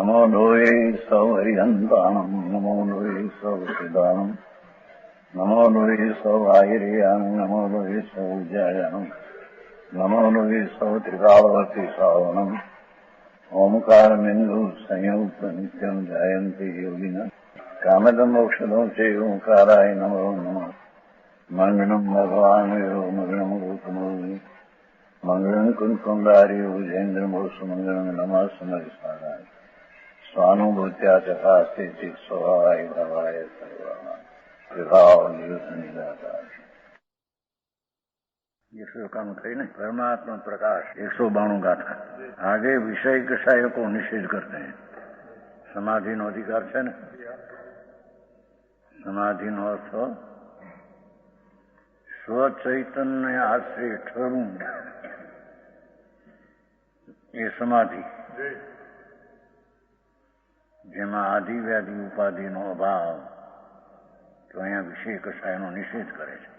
નમો લોહે સૌહરિહંતાણમ નમો લોહે સૌસિદાનમ નમો લોહે સૌઆયર્યાણમ નમો લોહે સૌજ્યાયાણમ નમો લોહે સૌત્રિકાવતી સાવનમ ઓમકારમિંદુ સંયુક્ત નિત્યમ જાયંતી યોગિના કામદમ ઔષધો છે ઓંકારાય નમો નમઃ મંગળમ ભગવાન મંગળમ ગૌતમોની મંગળમ કુંકુંડારી ભુજેન્દ્રમોસુ મંગળમ નમઃ સમરિસારાય સ્વાનુભૂત્યા ચકાસ્તે ચિત સ્વભાવાય ભાવાય સર્વાય વિભાવ નિદાતા ये श्लोकान कही नहीं परमात्मा प्रकाश 192 गाथा आगे विषय कषाय को निषेध करते हैं। समाधि नो अधिकार है ने समाधि नो अर्थ स्वचैतन्य आश्रय ठरू ये समाधि જેમાં આદિ વ્યાધિ ઉપાધિનો અભાવ તો અહીંયા વિષય કષાયનો નિષેધ કરે છે।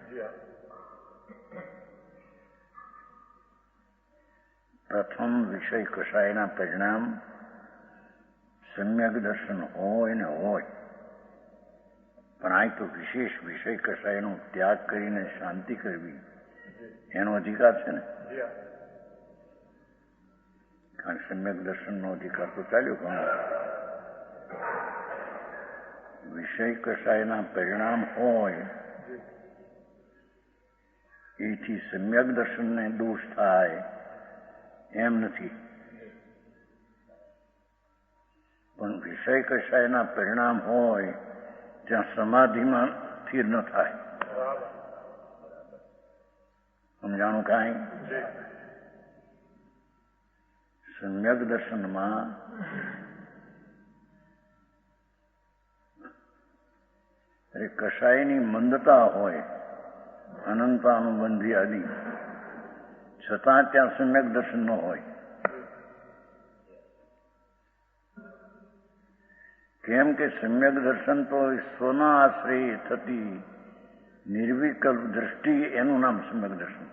પ્રથમ વિષય કષાયના પરિણામ સમ્યક દર્શન હોય ને હોય, પણ આ તો વિશેષ વિષય કષાયનો ત્યાગ કરીને શાંતિ કરવી એનો અધિકાર છે ને, કારણ સમ્યક દર્શનનો અધિકાર તો ચાલ્યો ઘણો। વિષય કષાયના પરિણામ હોય એથી સમ્યક દર્શનને દોષ થાય એમ નથી, પણ વિષય કષાયના પરિણામ હોય ત્યાં સમાધિમાં સ્થિર ન થાય। સમજાણું કાંઈ? સમ્યક દર્શનમાં કષાયની મંદતા હોય અનંતાનુબંધી આદિ, છતાં ત્યાં સમ્યક દર્શન ન હોય। કેમ કે સમ્યક દર્શન તો સ્વના આશ્રય થતી નિર્વિકલ્પ દ્રષ્ટિ, એનું નામ સમ્યક દર્શન।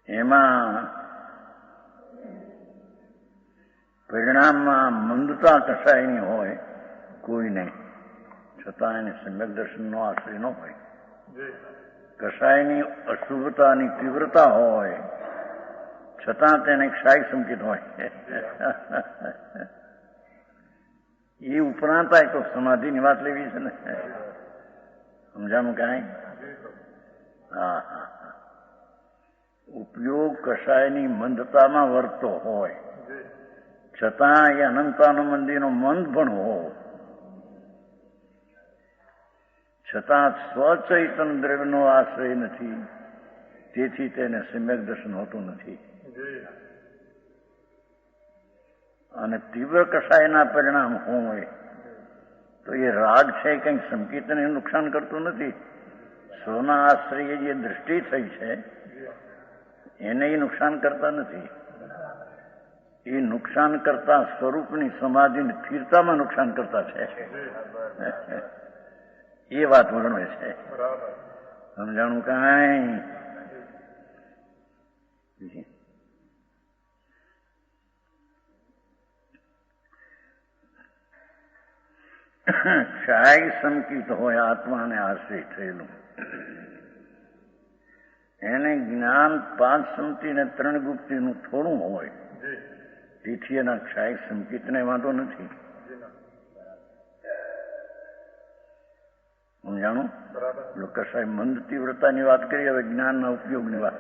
એમાં પરિણામમાં મંદતા કષાયની હોય કોઈ નહીં, છતાં એને સમ્યક દર્શનનો આશ્રય ન હોય। કષાયની અશુભતાની તીવ્રતા હોય છતાં તેને ક્ષાય સંકેત હોય। એ ઉપરાંત તો સમાધિની વાત લેવી છે ને, સમજાણું કાંઈ? હા હા, ઉપયોગ કષાયની મંદતામાં વર્તો હોય છતાં એ અનંતાનુબંધીનો મંદ પણ હોય, છતાં સ્વચૈતન દ્રવ્યનો આશ્રય નથી, તેથી તેને સમ્યક દર્શન હોતું નથી। અને તીવ્ર કષાયના પરિણામ હોય તો એ રાગ છે કંઈક સંકીર્તન નુકસાન કરતું નથી, સ્વના આશ્રય જે દૃષ્ટિ થઈ છે એને એ નુકસાન કરતા નથી। એ નુકસાન કરતા સ્વરૂપની સમાધિની સ્થિરતામાં નુકસાન કરતા છે, એ વાત વર્ણવે છે। સમજાણું કાંઈ? ક્ષાય સંકિત હોય આત્માને આશ્રય થયેલું, એને જ્ઞાન 5 સમતિ ને 3 ગુપ્તિનું થોડું હોય, તેથી એના ક્ષાય સંકિતને વાંધો નથી। સમજાણું? કશાય મંદ તીવ્રતાની વાત કરી, હવે જ્ઞાનના ઉપયોગની વાત।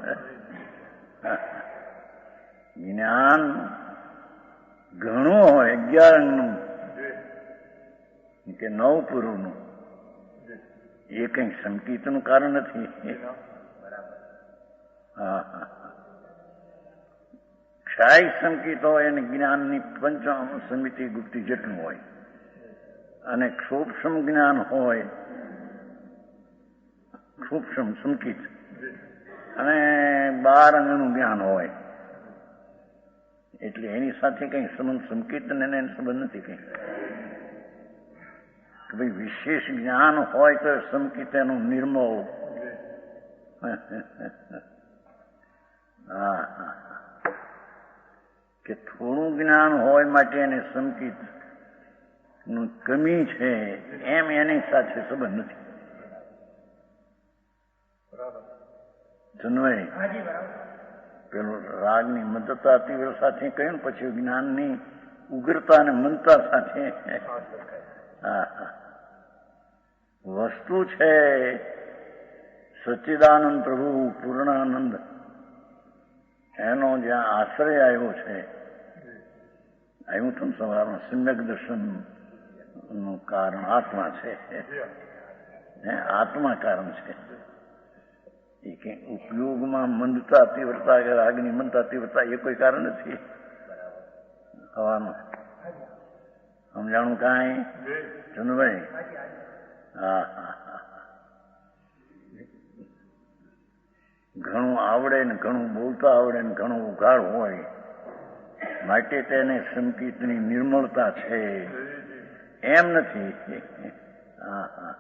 જ્ઞાન ઘણું હોય 11 અંગનું કે 9 પૂર્વનું, એ કંઈ સંકિતનું કારણ નથી। હા હા, ક્ષાય સંકિત હોય અને જ્ઞાનની 5 સમિતિ ગુપ્તિ જેટલું હોય, અને ક્ષોભસમ જ્ઞાન હોય, સૂક્ષ્મ સંકિત અને 12 અંગનું જ્ઞાન હોય, એટલે એની સાથે કઈ સંબંધ સંકિત એને સંબંધ નથી કઈ, કે ભાઈ વિશેષ જ્ઞાન હોય તો સંકિત એનું નિર્મળ। હા હા, કે થોડું જ્ઞાન હોય માટે એને સંકિત કમી છે એમ એની સાથે સંબંધ નથી. જન્મય પેલું રાગની મદતા તીવ્ર સાથે કહ્યું, પછી જ્ઞાનની ઉગ્રતા અને મંદતા સાથે. હા હા, વસ્તુ છે સચ્ચિદાનંદ પ્રભુ પૂર્ણાનંદ, એનો જ્યાં આશ્રય આવ્યો છે, આવ્યું હતું સવારમાં, સમ્યક દર્શન નું કારણ આત્મા છે. આત્મા કારણ છે. એ કે ઉપયોગમાં મંદતા તીવ્રતા કે રાગની મંદતા તીવ્રતા એ કોઈ કારણ નથી હવાનું. સમજાણું કાંઈ ચંદુભાઈ? હા હા હા, ઘણું આવડે ને ઘણું બોલતા આવડે ને ઘણું ઉઘાડ હોય માટે તેને સંકિતની નિર્મળતા છે એમ નથી. હા હા,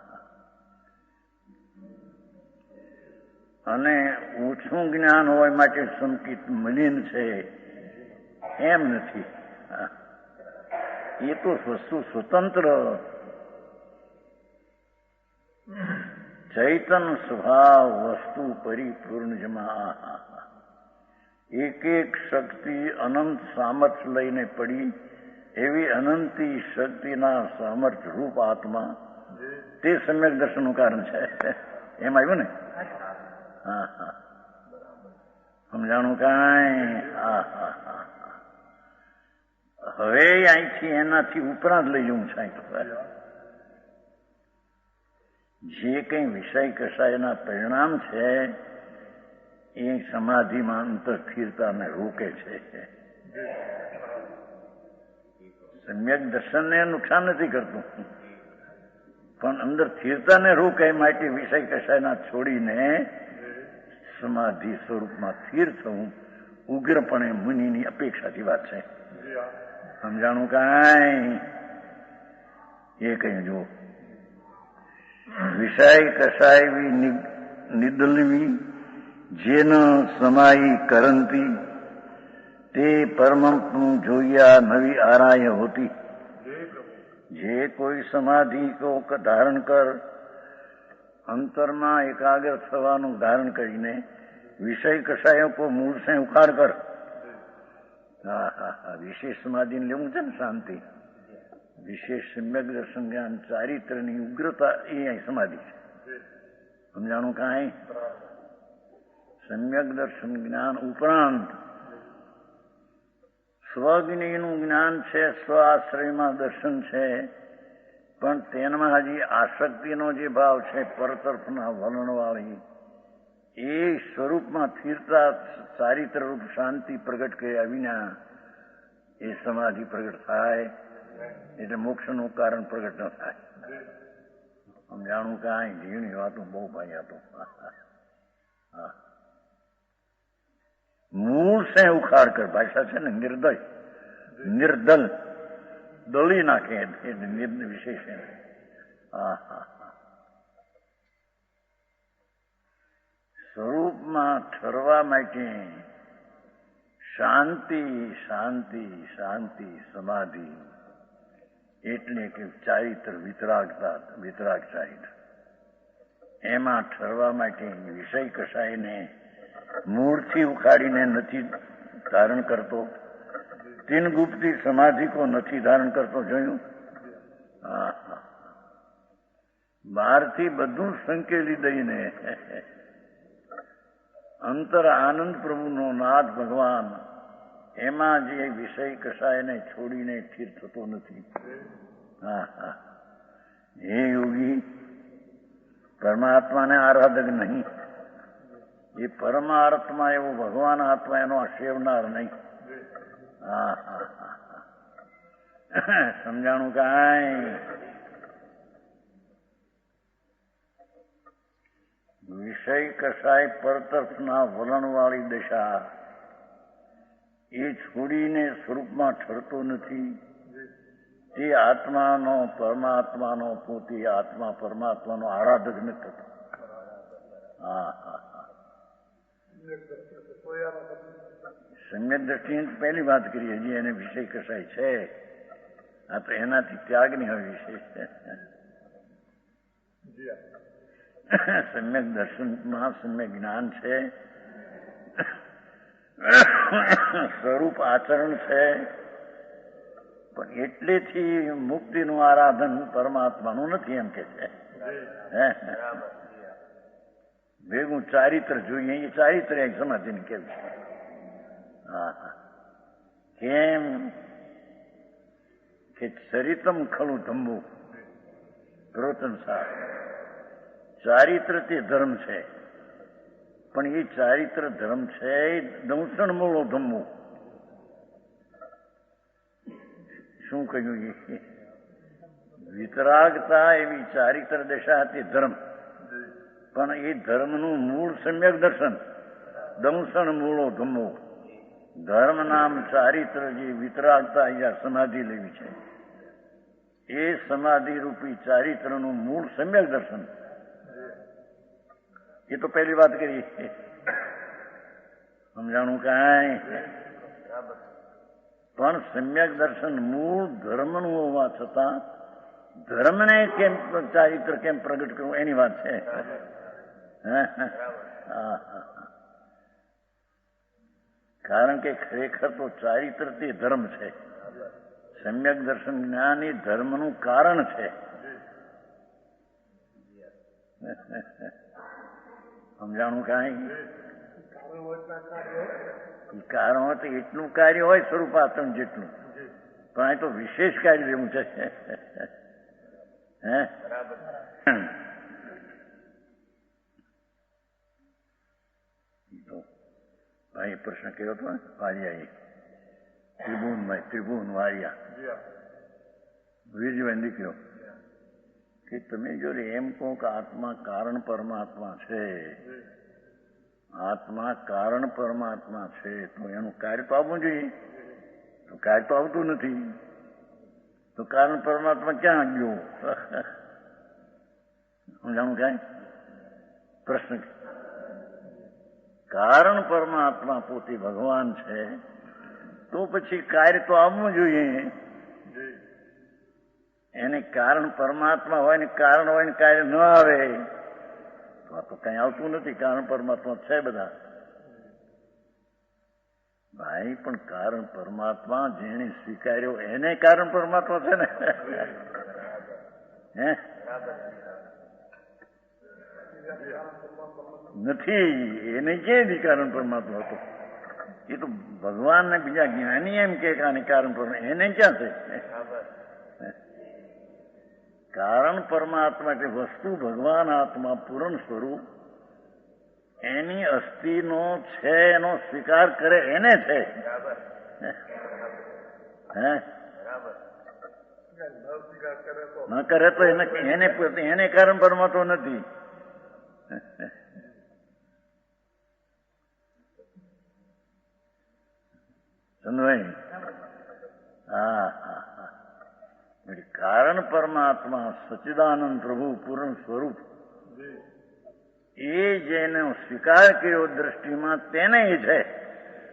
અને ઓછું જ્ઞાન હોય માટે સંકિત મલિન છે એમ નથી. એ તો વસ્તુ સ્વતંત્ર ચૈતન સ્વભાવ વસ્તુ પરિપૂર્ણ જમા. એક એક શક્તિ અનંત સામર્થ્ય લઈને પડી એવી અનંતી શક્તિના સામર્થ્ય રૂપ આત્મા, તે સમ્યક દર્શનનું કારણ છે. એમ આવ્યું ને? હા હા, સમજાણું કાંઈ? હા હા હા, હવે અહીંથી એનાથી ઉપરાંત લઈ જવું છે. જે કંઈ વિષય કશાયના પરિણામ છે એ સમાધિમાં અંતર સ્થિરતાને રોકે છે. સમ્યક દર્શનને નુકસાન નથી કરતું, પણ અંદર સ્થિરતાને રોકે માટે વિષય કશાયના છોડીને સમાધિ સ્વરૂપમાં સ્થિર થવું ઉગ્રપણે મુનિની અપેક્ષાથી વાત છે. સમજાણું કાંઈ? એ કઈ જુઓ, વિષય કશાયવી નિદલવી જેન સમાયી કરંતી તે પરમનું જોયા નવી આરાય હોતી. જે કોઈ સમાધિ કો ધારણ કર, અંતરમાં એકાગ્ર થવાનું ધારણ કરીને વિષય કશાયો કો મૂળ સે ઉખાડ કર. હા હા હા, વિશેષ સમાધિને લેવું છે ને શાંતિ, વિશેષ સમ્યક દર્શન જ્ઞાન ચારિત્રની ઉગ્રતા એ સમાધિ છે. સમજાણું કાંઈ? સમ્યક દર્શન જ્ઞાન ઉપરાંત સ્વજ્ઞનું જ્ઞાન છે, સ્વ આશ્રયમાં દર્શન છે, પણ તેમાં હજી આસક્તિનો જે ભાવ છે પરતરફના વલણવાળી, એ સ્વરૂપમાં સ્થિરતા ચારિત્ર રૂપ શાંતિ પ્રગટ કર્યા વિના એ સમાધિ પ્રગટ થાય એટલે મોક્ષનું કારણ પ્રગટ ન થાય. સમજાણું કાંઈ? જીવની વાતો બહુ ભાઈ હતો. મૂળ સે ઉખાડ કર, ભાષા છે ને નિર્દય, નિર્દલ, દળી નાખે એટલે વિશેષ. હા હા, સ્વરૂપમાં ઠરવા માટે શાંતિ શાંતિ શાંતિ સમાધિ એટલે કે ચારિત્ર વિતરાગતા, વિતરાગ ચારિત્ર, એમાં ઠરવા માટે વિષય કશાયને મૂળથી ઉખાડીને નથી ધારણ કરતો. તીન ગુપ્તી સમાધિ કો નથી ધારણ કરતો. જોયું? હા હા, બહારથી બધું સંકેલી દઈને અંતર આનંદ પ્રભુનો નાથ ભગવાન, એમાં જે વિષય કશાયને છોડીને સ્થિર થતો નથી. હા હા, હે યોગી, પરમાત્માને આરાધક નહીં, એ પરમાત્મા એવો ભગવાન આત્મા એનો સેવનાર નહીં. હા હા હા, સમજાણું કાંઈ? વિષય કશાય પરતરફના વલણવાળી દશા એ છોડીને સ્વરૂપમાં ઠરતો નથી. તે આત્માનો, પરમાત્માનો, પોતે આત્મા પરમાત્માનો આરાધક નથી થતો. હા હા હા, સમ્યક દ્રષ્ટિની પહેલી વાત કરી, હજી એને વિષય કસાય છે. આ તો એનાથી ત્યાગની હવે વિષય છે. સમ્યક દર્શનમાં સમ્યક જ્ઞાન છે, સ્વરૂપ આચરણ છે, પણ એટલેથી મુક્તિનું આરાધન પરમાત્માનું નથી એમ કે છે. ભેગું ચારિત્ર જોઈએ, એ ચારિત્ર એક સમાધિને કેવું છે. હા, કેમ કે ચરિતમ ખલું ધમ્મું પ્રવચન સાર. ચારિત્ર તે ધર્મ છે, પણ એ ચારિત્ર ધર્મ છે એ દંસણ મૂળો ધમ્મું. શું કહ્યું? એ વિતરાગતા એવી ચારિત્ર દશા તે ધર્મ, પણ એ ધર્મનું મૂળ સમ્યક દર્શન. દંસણ મૂળો ધમ્મો. ધર્મ નામ ચારિત્ર જે વિતરાગતા અહીંયા સમાધિ લેવી છે, એ સમાધિ રૂપી ચારિત્રનું મૂળ સમ્યક દર્શન. એ તો પહેલી વાત કરી. સમજાણું કાંઈ? પણ સમ્યક દર્શન મૂળ ધર્મનું હોવા છતાં ધર્મને કેમ ચારિત્ર કેમ પ્રગટ કરવું એની વાત છે. કારણ કે ખરેખર તો ચારિત્ર તે ધર્મ છે. સમ્યક દર્શન જ્ઞાન એ ધર્મનું કારણ છે. સમજાણું કાંઈ? કારણ હોય તો એટલું કાર્ય હોય સ્વરૂપાતન જેટલું, પણ આ તો વિશેષ કાર્ય જેવું છે. ભાઈ પ્રશ્ન કર્યો હતો ને વારિયા, ત્રિભુવન વારિયા વીરજીભાઈ નીકળ્યો કે તમે જો એમ કહો કે આત્મા કારણ પરમાત્મા છે, આત્મા કારણ પરમાત્મા છે, તો એનું કાર્ય તો આવવું જોઈએ. તો કાર્ય તો આવતું નથી, તો કારણ પરમાત્મા ક્યાં ગયો? સમજાણું કાંઈ? પ્રશ્ન. કારણ પરમાત્મા પોતે ભગવાન છે, તો પછી કાર્ય તો આવવું જોઈએ. એને કારણ પરમાત્મા હોય ને કારણ હોય ને કાર્ય ન આવે તો આ તો કઈ આવતું નથી. કારણ પરમાત્મા છે બધા ભાઈ, પણ કારણ પરમાત્મા જેને સ્વીકાર્યો એને કારણ પરમાત્મા છે ને. હે નથી, એને ક્યાંયથી કારણ પરમાત્મા હતો? એ તો ભગવાન ને બીજા જ્ઞાની એમ કે કારણ પરમાત્મા, એને ક્યાં છે? કારણ પરમાત્મા એટલે વસ્તુ ભગવાન આત્મા પૂર્ણ સ્વરૂપ એની અસ્થિનો છે, એનો સ્વીકાર કરે એને છે. હે ન કરે તો એને કારણ પરમાત્મા નથી. સમજાય? હા હા હા. કારણ પરમાત્મા સચ્ચિદાનંદ પ્રભુ પૂર્ણ સ્વરૂપ એ જેનો સ્વીકાર કર્યો દ્રષ્ટિમાં તેને એ છે,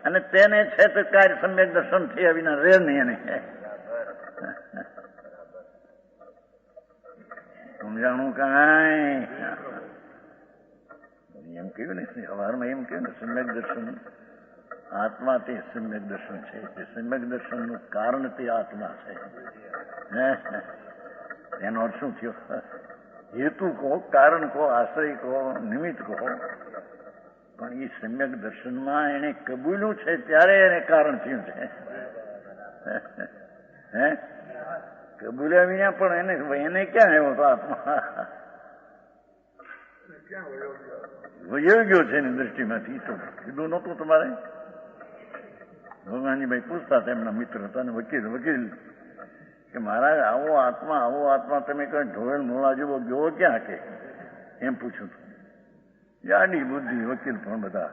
અને તેને છે તો કાર્ય સમ્યક દર્શન થયા વિના રહે નહીં. એને સમજાણું કાંઈ? એમ કહ્યું ને સવારમાં, એમ કહ્યું ને સમ્યક દર્શન આત્મા તે સમ્યક દર્શન છે. તે સમ્યક દર્શનનું કારણ તે આત્મા છે. એનો અર્થ શું થયો? હેતુ કહો, કારણ કહો, આશ્રય કહો, નિમિત્ત કહો, પણ એ સમ્યક દર્શનમાં એને કબૂલ્યું છે ત્યારે એને કારણ થયું છે. હે કબૂલ્યા વિના પણ એને ક્યાં આવ્યો તો આત્મા? વયો ગયો છે એની દ્રષ્ટિમાંથી. તો કીધું નહોતું તમારે? ભગવાનજીભાઈ પૂછતા હતા, એમના મિત્ર હતા ને વકીલ કે મહારાજ આવો આત્મા તમે કઈ ઢોળેલ મોળા જેવો ગયો ક્યાં? કે એમ પૂછ્યું હતું. જાડી બુદ્ધિ વકીલ પણ બધા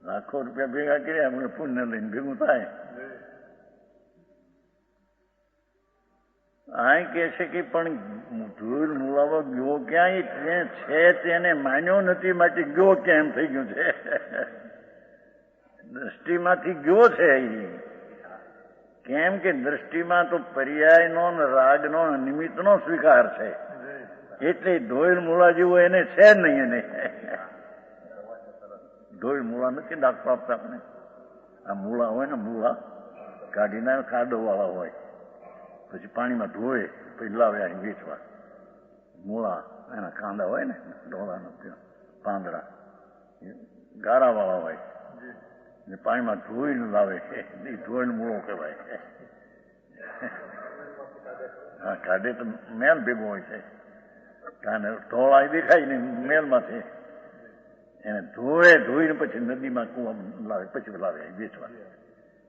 લાખો રૂપિયા ભેગા કર્યા, આપણે પુણ્ય લઈને ભેગું થાય. આ કહે છે કે પણ ધૂળ મુલાવો ગયો ક્યાંય છે તેને માન્યો નથી, માટે ગયો ક્યાં એમ થઈ ગયું છે. દ્રષ્ટિમાંથી ગયો છે એ. કેમ કે દ્રષ્ટિમાં તો પર્યાયનો રાગનો નિમિત્તનો સ્વીકાર છે, એટલે ધોઈલ મૂળા જેવો એને છે જ નહીં. એને ધોઈલ મૂળા નથી દાખલો આપતા આપણે. આ મૂળા હોય ને, મૂળા કાઢીને ખાડો વાળા હોય, પછી પાણીમાં ધોય, પછી લાવે અહીં વેચવા. મૂળા એના કાંદા હોય ને, ડોળાના પાંદડા ગારા વાળા હોય, પાણીમાં ધોઈને લાવે છે, એ ધોઈને મૂળો કહેવાય. હા, કાઢે તો મેલ ભેગો હોય છે, કાને ધોળા દેખાય ને મેલમાંથી. એને ધોઈને પછી નદીમાં કુવામાં લાવે, પછી લાવે વેચવા.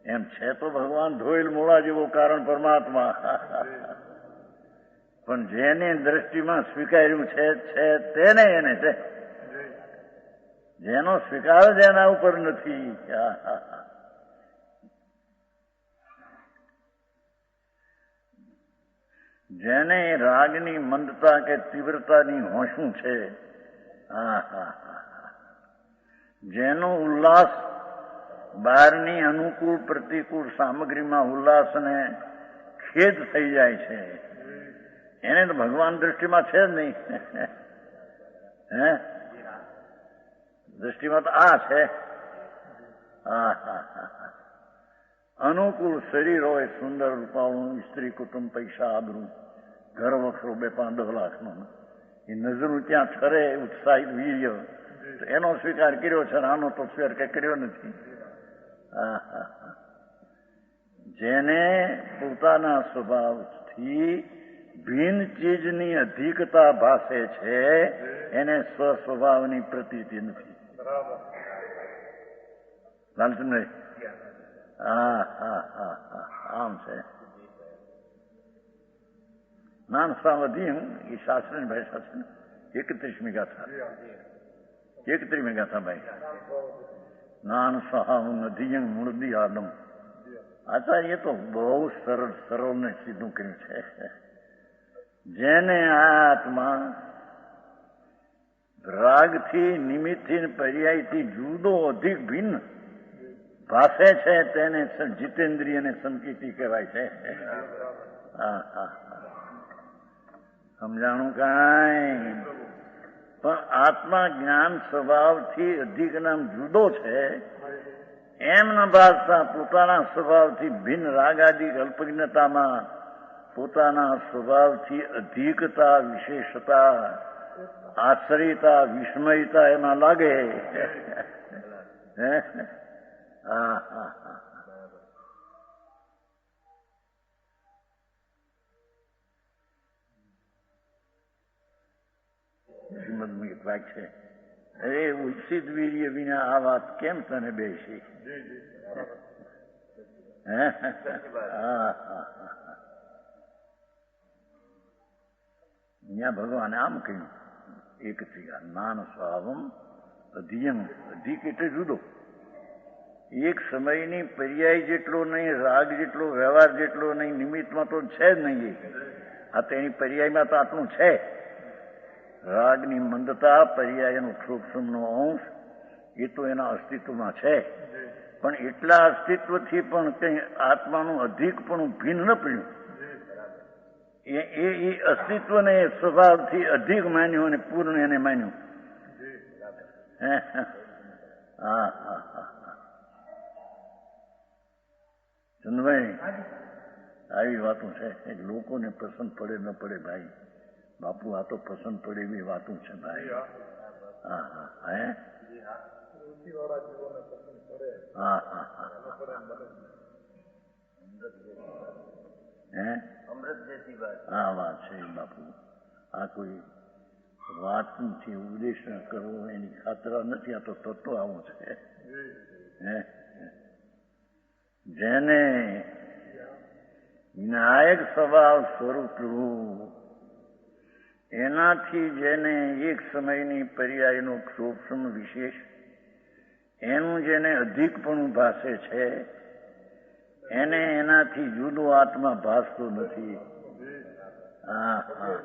એમ છે તો ભગવાન ધોઈલ મૂળા જેવો કારણ પરમાત્મા, પણ જેને દ્રષ્ટિમાં સ્વીકાર્યું છે તેને એને છે. જેનો સ્વીકાર જ એના ઉપર નથી. જેને રાગની મંદતા કે તીવ્રતાની હોશું છે, જેનો ઉલ્લાસ બહારની અનુકૂળ પ્રતિકૂળ સામગ્રીમાં ઉલ્લાસને ખેદ થઈ જાય છે, એને તો ભગવાન દ્રષ્ટિમાં છે જ નહીં. હે, દ્રષ્ટિમાં તો આ છે. અનુકૂળ શરીર હોય, સુંદર રૂપાળું, સ્ત્રી કુટુંબ, પૈસા, આબરૂ, ઘર વખરો 2-5 લાખનો, એ નજરું ત્યાં ઠરે, ઉત્સાહિત વીર્ય, તો એનો સ્વીકાર કર્યો છે. આનો તો સ્વીકાર કઈ કર્યો નથી. જેને પોતાના સ્વભાવથી ભિન્ન ચીજની અધિકતા ભાસે છે, એને સ્વસ્વભાવની પ્રતીતિ નથી. લાલચંદ્ર, આમ છે. નાન સાવધિમ એ શાસ્ત્રની ભાષા છે ને, 31મી ગાથા, 31મી ગાથા ભાઈ. નાન સહાવ નદીયંગ મૂળદી આદમ. આચાર્ય તો બહુ સરળ ને સીધું કર્યું છે. જેને આત્મા રાગથી, નિમિત્તથી, પર્યાયથી જુદો, અધિક ભિન્ન ભાષે છે, તેને જીતેન્દ્રિય અને સંકિતિ કહેવાય છે. સમજાણું કાંઈ? પણ આત્મા જ્ઞાન સ્વભાવથી અધિક નામ જુદો છે એમ ન ભાસતા પોતાના સ્વભાવથી ભિન્ન રાગાદિક અલ્પજ્ઞતામાં પોતાના સ્વભાવથી અધિકતા, વિશેષતા, આશ્રયતા, વિસ્મયતા એમાં લાગે. શ્રીમદમાં એક વાક્ય છે, અરે ઉત્સિત વીર્ય વિના આ વાત કેમ તને બેસી? અહીંયા ભગવાને આમ કહ્યું, એક નાન સ્વાવમ અધિયમ. અધિક એટલે જુદો. એક સમયની પર્યાય જેટલો નહીં, રાગ જેટલો, વ્યવહાર જેટલો નહીં, નિમિત્તમાં તો છે જ નહીં. આ તો એની પર્યાયમાં તો આટલું છે. રાગની મંદતા, પર્યાયનો સૂક્ષ્મનો અંશ, એ તો એના અસ્તિત્વમાં છે. પણ એટલા અસ્તિત્વથી પણ કંઈ આત્માનું અધિકપણું ભિન્ન ન પડ્યું. એ અસ્તિત્વને સ્વભાવથી અધિક માન્યું અને પૂર્ણ એને માન્યું. ચંદ્રભાઈ, આવી વાતો છે. લોકોને પસંદ પડે ન પડે ભાઈ, બાપુ આ તો પસંદ પડે એવી વાતો છે ભાઈ. હા, વાત છે બાપુ. આ કોઈ વાત નથી, ઉપદેશ કરવો એની ખાતર નથી. આ તો તત્વ આવું છે. જેને વિનાયક સ્વભાવ સ્વરૂપ એનાથી જેને એક સમયની પર્યાયનો સૂક્ષ્મ વિશેષ એનું જેને અધિકપણું ભાસે છે, એને એનાથી જુદો આત્મા ભાસતો નથી. હા હા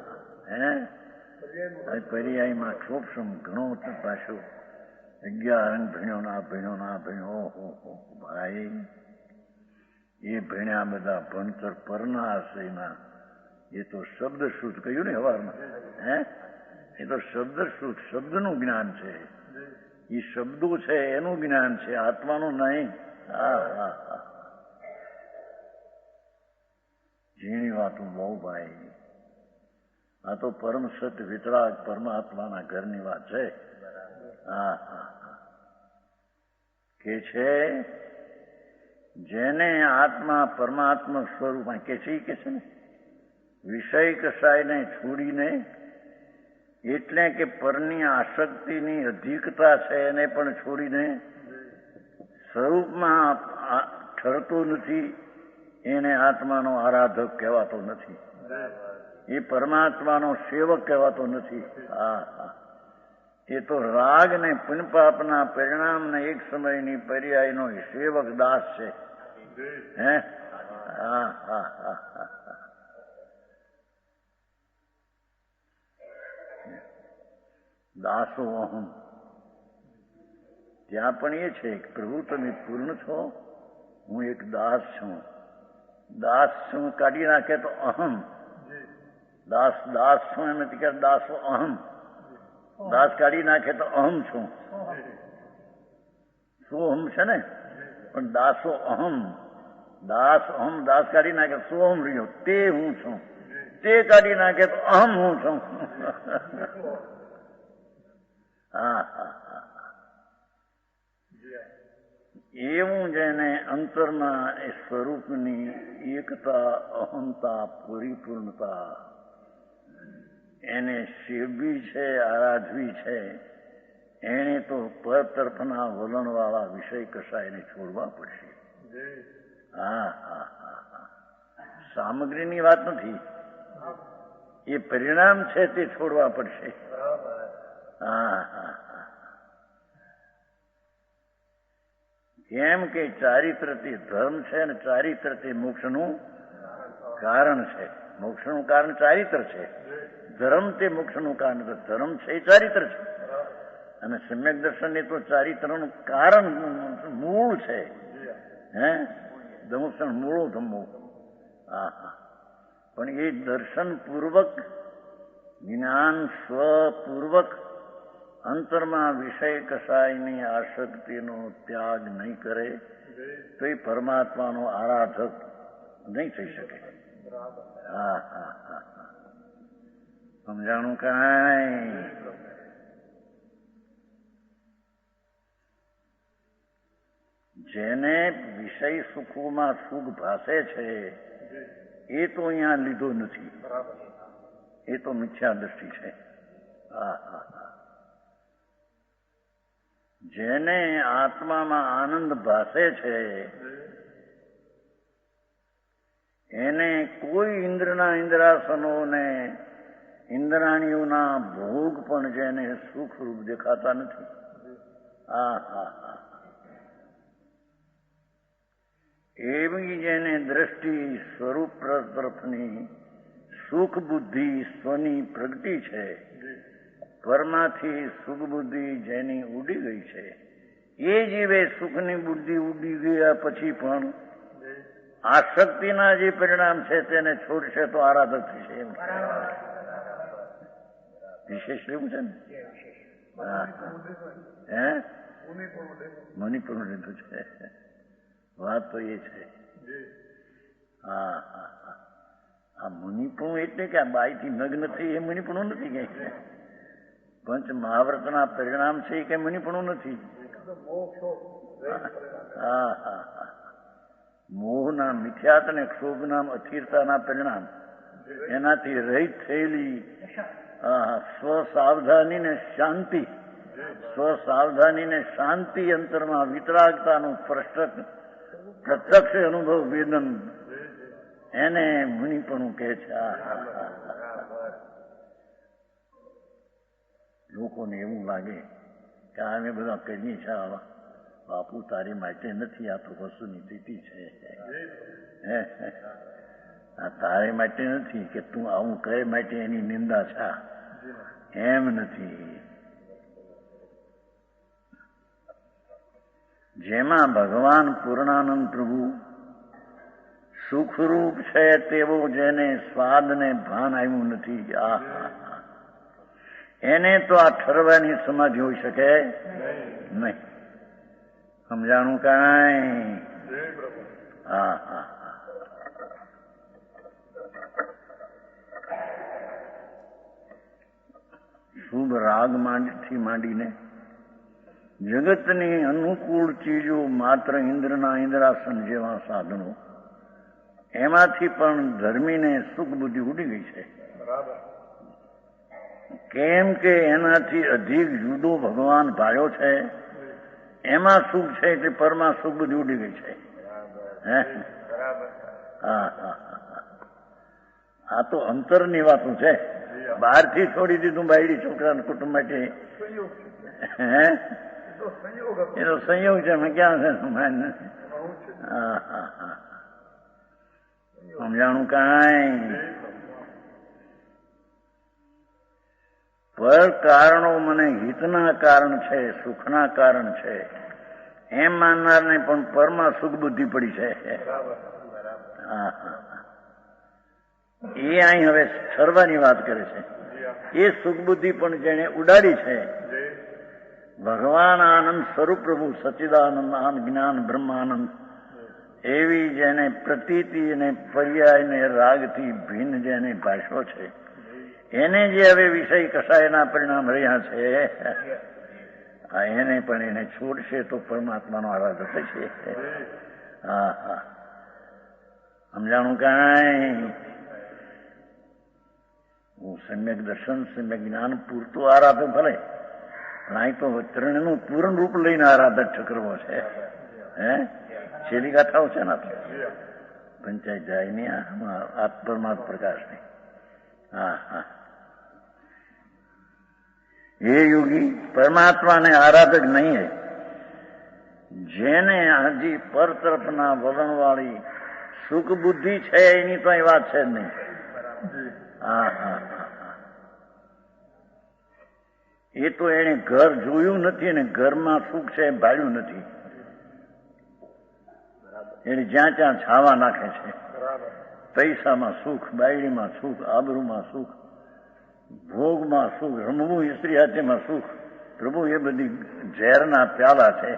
હે પર્યાયમાં ક્ષોભસમ ઘણો પાછો 11 અંગ ભણ્યો ઓહો ભાઈ એ ભણ્યા બધા ભણતર પરના આશયના એ તો શબ્દ શુદ્ધ કહ્યું ને હવારમાં હે એ તો શબ્દ શુદ્ધ શબ્દનું જ્ઞાન છે એ શબ્દો છે એનું જ્ઞાન છે આત્માનું નહીં હા હા હા ઝીણી વાતું બહુ ભાઈ આ તો પરમ સત્ય વિતરાગ પરમાત્માના ઘરની વાત છે હા હા કે છે જેને આત્મા પરમાત્મા સ્વરૂપમાં કે છે ને વિષય કસાયને છોડીને એટલે કે પરની આસક્તિની અધિકતા છે એને પણ છોડીને સ્વરૂપમાં ઠરતો નથી એને આત્માનો આરાધક કહેવાતો નથી એ પરમાત્માનો સેવક કહેવાતો નથી હા હા એ તો રાગ ને પુણ્યપાપના પરિણામને એક સમયની પર્યાયનો સેવક દાસ છે હે હા હા હા હા દાસો અહમ ત્યાં પણ એ છે કે પ્રભુ તમે પૂર્ણ છો હું એક દાસ છું દાસ છું કાઢી નાખે તો અહમ દાસ દાસ છું એમ નથી કે દાસો અહમ દાસ કાઢી નાખે તો અહમ છું સોહમ છે ને પણ દાસો અહમ દાસ અહમ દાસ કાઢી નાખે સોહમ રહ્યો તે હું છું તે કાઢી નાખે તો અહમ હું છું હા હા હા એવું જેને અંતરમાં એ સ્વરૂપની એકતા અહંતા પરિપૂર્ણતા એને સેવવી છે આરાધવી છે એને તો પર તરફના વલણવાળા વિષય કશા એને છોડવા પડશે હા હા હા હા સામગ્રીની વાત નથી એ પરિણામ છે તે છોડવા પડશે હા હા હા કેમ કે ચારિત્રથી ધર્મ છે ને ચારિત્રથી મોક્ષનું કારણ છે મોક્ષનું કારણ ચારિત્ર છે ધર્મ તે મોક્ષનું કારણ ધર્મ છે એ ચારિત્ર છે અને સમ્યક દર્શન એ તો ચારિત્રનું કારણ મૂળ છે હે દમોક્ષણ મૂળો ધમ્મો હા હા પણ એ દર્શન પૂર્વક જ્ઞાન સ્વપૂર્વક અંતરમાં વિષય કસાયની આસક્તિનો ત્યાગ નહીં કરે તો એ પરમાત્માનો આરાધક નહીં થઈ શકે હા હા હા સમજાણું કાંઈ જેને વિષય સુખોમાં સુખ ભાસે છે એ તો અહીંયા લીધો નથી એ તો મિથ્યા દ્રષ્ટિ છે હા હા હા જેને આત્મામાં આનંદ ભાસે છે એને કોઈ ઇન્દ્રના ઇન્દ્રાસનોને ઇન્દ્રાણીઓના ભોગ પણ જેને સુખરૂપ દેખાતા નથી હા હા હા એવી જેને દ્રષ્ટિ સ્વરૂપ તરફની સુખ બુદ્ધિ સ્વની પ્રગતિ છે પરમાથી સુખ બુદ્ધિ જેની ઉડી ગઈ છે એ જીવે સુખની બુદ્ધિ ઉડી ગયા પછી પણ આસક્તિના જે પરિણામ છે તેને છોડશે તો આરાધક થશે એમ વિશેષ એવું છે ને હે મણિપુર લીધું છે વાત તો એ છે હા હા હા આ મુનિપણું એટલે કે આ બાઈથી નગ્ન થઈ એ મુનિપણું નથી કઈ પંચ મહાવ્રતના પરિણામ છે એ કઈ મુનિપણું નથી હા હા હા મોહના મિથ્યાત અને ક્ષોભના અસ્થિરતાના પરિણામ એનાથી રહિત થયેલી સ્વસાવધાની ને શાંતિ સ્વસાવધાની ને શાંતિ અંતરમાં વિતરાગતાનું પ્રત્યક્ષ અનુભવ વેદન એને મુનિપણું કહે છે લોકોને એવું લાગે કે અમે બધા કરીએ છીએ બાપુ તારી માટે નથી આ તો વસ્તુની સ્થિતિ છે આ તારે માટે નથી કે તું આવું કહે માટે એની નિંદા છા, એમ નથી. જેમાં ભગવાન પૂર્ણાનંદ પ્રભુ સુખરૂપ છે તેવો જેને સ્વાદ ને ભાન આવ્યું નથી, એને તો આ ઠરવાની સમાધિ હોઈ શકે નહીં. સમજાણું કાંઈ? હા હા. શુભ રાગ થી માંડીને જગતની અનુકૂળ ચીજો માત્ર ઇન્દ્રના ઇન્દ્રાસન જેવા સાધનો, એમાંથી પણ ધર્મીને સુખ બુદ્ધિ ઉડી ગઈ છે. કેમ કે એનાથી અધિક જુદો ભગવાન ભાળ્યો છે, એમાં સુખ છે એટલે પરમાં સુખ બુદ્ધિ ઉડી ગઈ છે. હા હા. આ તો અંતરની વાતો છે. બહારથી છોડી દીધું બાયડી છોકરાના કુટુંબ માટે, હે એનો સંયોગ છે. મેં ક્યાં છે સમજાણું કાંઈ? પર કારણો મને હિતના કારણ છે, સુખના કારણ છે એમ માનનારને પણ પરમાં સુખ બુદ્ધિ પડી છે. હા હા. એ અહીં હવે ઠરવાની વાત કરે છે. એ સુખ બુદ્ધિ પણ જેને ઉડાડી છે, ભગવાન આનંદ સ્વરૂપ પ્રભુ સચ્ચિદાનંદ આનંદ જ્ઞાન બ્રહ્માનંદ એવી જેને પ્રતીતિ અને પર્યાય ને રાગથી ભિન્ન જેને ભાષો છે, એને જે હવે વિષય કસાયના પરિણામ રહ્યા છે, એને પણ એને છોડશે તો પરમાત્માનો આરાધક થશે. હા હા. સમજાણું કાંઈ? હું સમ્યક દર્શન સમ્યક જ્ઞાન પૂરતું આરાધક ભલે, પણ અહીં તો ત્રણનું પૂર્ણ રૂપ લઈને આરાધક ઠકરવો છે. હે છેલ્લી ગાથાઓ છે ને પંચાયત જાય ની આત્મરમાત્મ પ્રકાશની. હા હા. હે યોગી, પરમાત્માને આરાધક નહીં હે જેને હજી પર તરફના વલણવાળી સુખ બુદ્ધિ છે, એની તો વાત છે જ નહીં. હા હા. એ તો એને ઘર જોયું નથી ને ઘરમાં સુખ છે ભાળ્યું નથી. એને જ્યાં ત્યાં છાવા નાખે છે. પૈસામાં સુખ, બાયડીમાં સુખ, આબરૂમાં સુખ, ભોગમાં સુખ, રમવું સ્ત્રી હાથેમાં સુખ. પ્રભુ એ બધી ઝેરના પ્યાલા છે.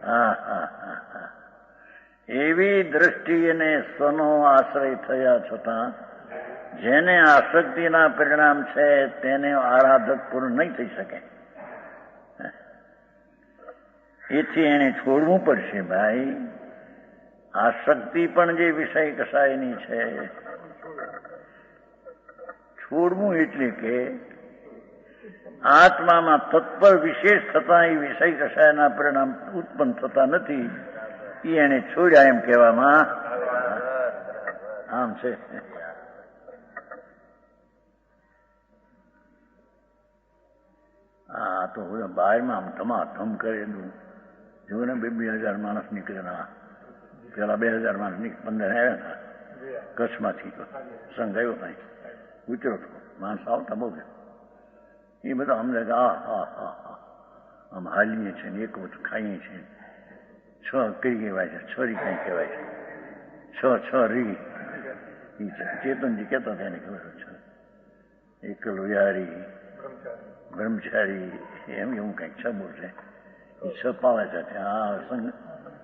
હા હા હા. એવી દ્રષ્ટિને સ્વનો આશ્રય થયા છતાં જેને આસક્તિના પરિણામ છે તેને આરાધક પૂર્ણ નહીં થઈ શકે. એથી એને છોડવું પડશે ભાઈ. આસક્તિ પણ જે વિષય કસાયની છે, છોડવું એટલે કે આત્મામાં તત્પર વિશેષ થતા એ વિષય કસાયના પરિણામ ઉત્પન્ન થતા નથી, એ એને છોડ્યા એમ કહેવામાં આમ છે. હા તો બહારમાં આમ ધમાધમ કરેલું જો ને 2,000 માણસ નીકળેલા. પેલા 2,000 માણસ 15 આવ્યા હતા કચ્છમાંથી. સંઘ આવ્યો નહીં, ઉતરો હતો માણસ આવતા બહુ. એ બધા અમને હા હા હા હા આમ હાલીએ છીએ ને એક વખત ખાઈએ છીએ. 6 કઈ કહેવાય છે, છરી કઈ કહેવાય છે, 6 રી. એ ચેતનજી કહેતા હતા એને ખબર છે. એકલ વિહારી બ્રહ્મચારી એમ એવું કઈક 6 બોલ છે. એ 6 પાવે છે. આ સંઘ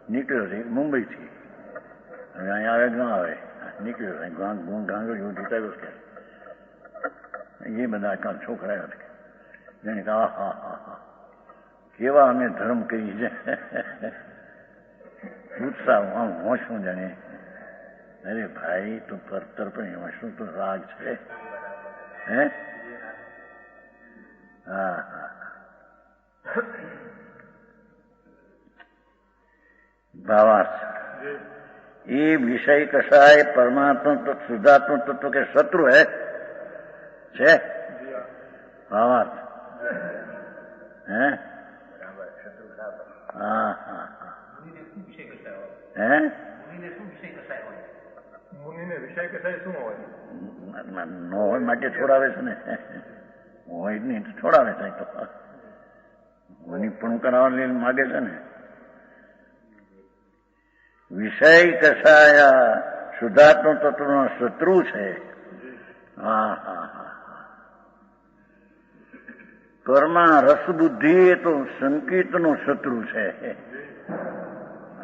નીકળ્યો છે મુંબઈથી. હવે અહીંયા આવે ન આવે, નીકળ્યો છે ગાંગડીઓ જીતાવ્યો છે. એ બધા કાલ છોકરા જેને કે હા હા હા હા કેવા અમે ધર્મ કરી છે. ઉત્સાહ આમ હોશું જાણે. અરે ભાઈ તું પરતર પણ એમાં શું તો રાગ છે. હે હા હા. ભાવાર્થ એ વિષય કસાય પરમાત્મા તત્વ શુદ્ધાત્મ તત્વ કે શत्रु है છે. ભાવાર્થ હે હા હા. હે મુનિને વિષય કસાય શું હોય? ન હોય માટે છોડાવે છે ને, હોય નહીં તો છોડાવે છે. તો મુનિ પણ કરાવવા માગે છે ને. વિષય કસાયા શુદ્ધાત્મ તત્વનો શત્રુ છે. હા હા હા. કર્મા રસબુદ્ધિ એ તો સંકિતનો શત્રુ છે,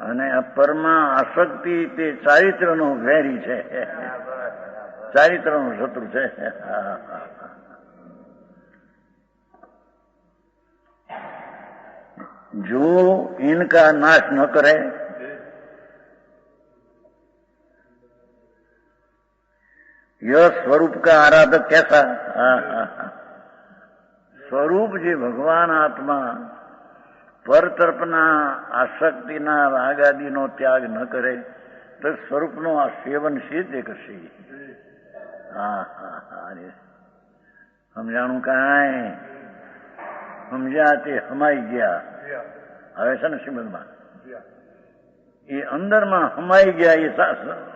અને આ પરમાં આસક્તિ તે ચારિત્રનો વેરી છે, ચારિત્રનો શત્રુ છે. जो इनका नाश न करे यह स्वरूप का आराधक कैसा? સ્વરૂપ જે ભગવાન આત્મા પર તરફના આસક્તિના રાગાદીનો ત્યાગ ન કરે તો સ્વરૂપનો આ સેવન સિદ્ધ કરશે. હા હા હા. સમજાણું કાંઈ? સમજ્યા તે હમાઈ ગયા. હવે છે ને શ્રીમદમાં એ અંદરમાં હમાઈ ગયા એ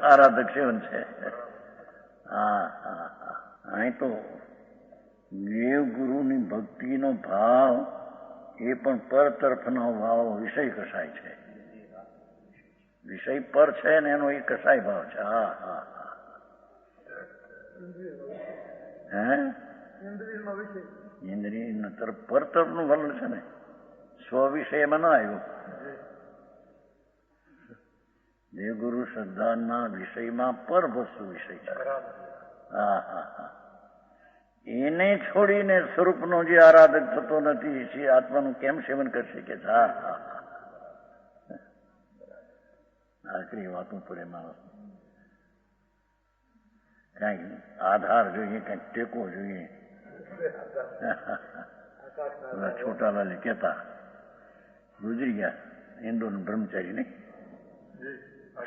આરાધક સેવન છે. હા હા હા. અહીં તો દેવ ગુરુની ભક્તિનો ભાવ એ પણ પર તરફનો ભાવ વિષય કસાય છે. વિષય પર છે ને એનો એ કસાય ભાવ છે. હા હા હા. હે ઇન્દ્રિય પર તરફનું વર્ણન છે ને, સ્વ વિષયમાં ન આવ્યું. દેવગુરુ શ્રદ્ધાના વિષયમાં પર વસ્તુ વિષય છે. હા હા હા. એને છોડીને સ્વરૂપનો જે આરાધક થતો નથી એ આત્માનું કેમ સેવન કરશે? કે હા હા હા. આખરી વાતું પડે માણસ. કઈક આધાર જોઈએ, કઈક ટેકો જોઈએ. છોટાલાલ કહેતા, ગુજરી ગયા ઇન્દોર બ્રહ્મચારી નહીં,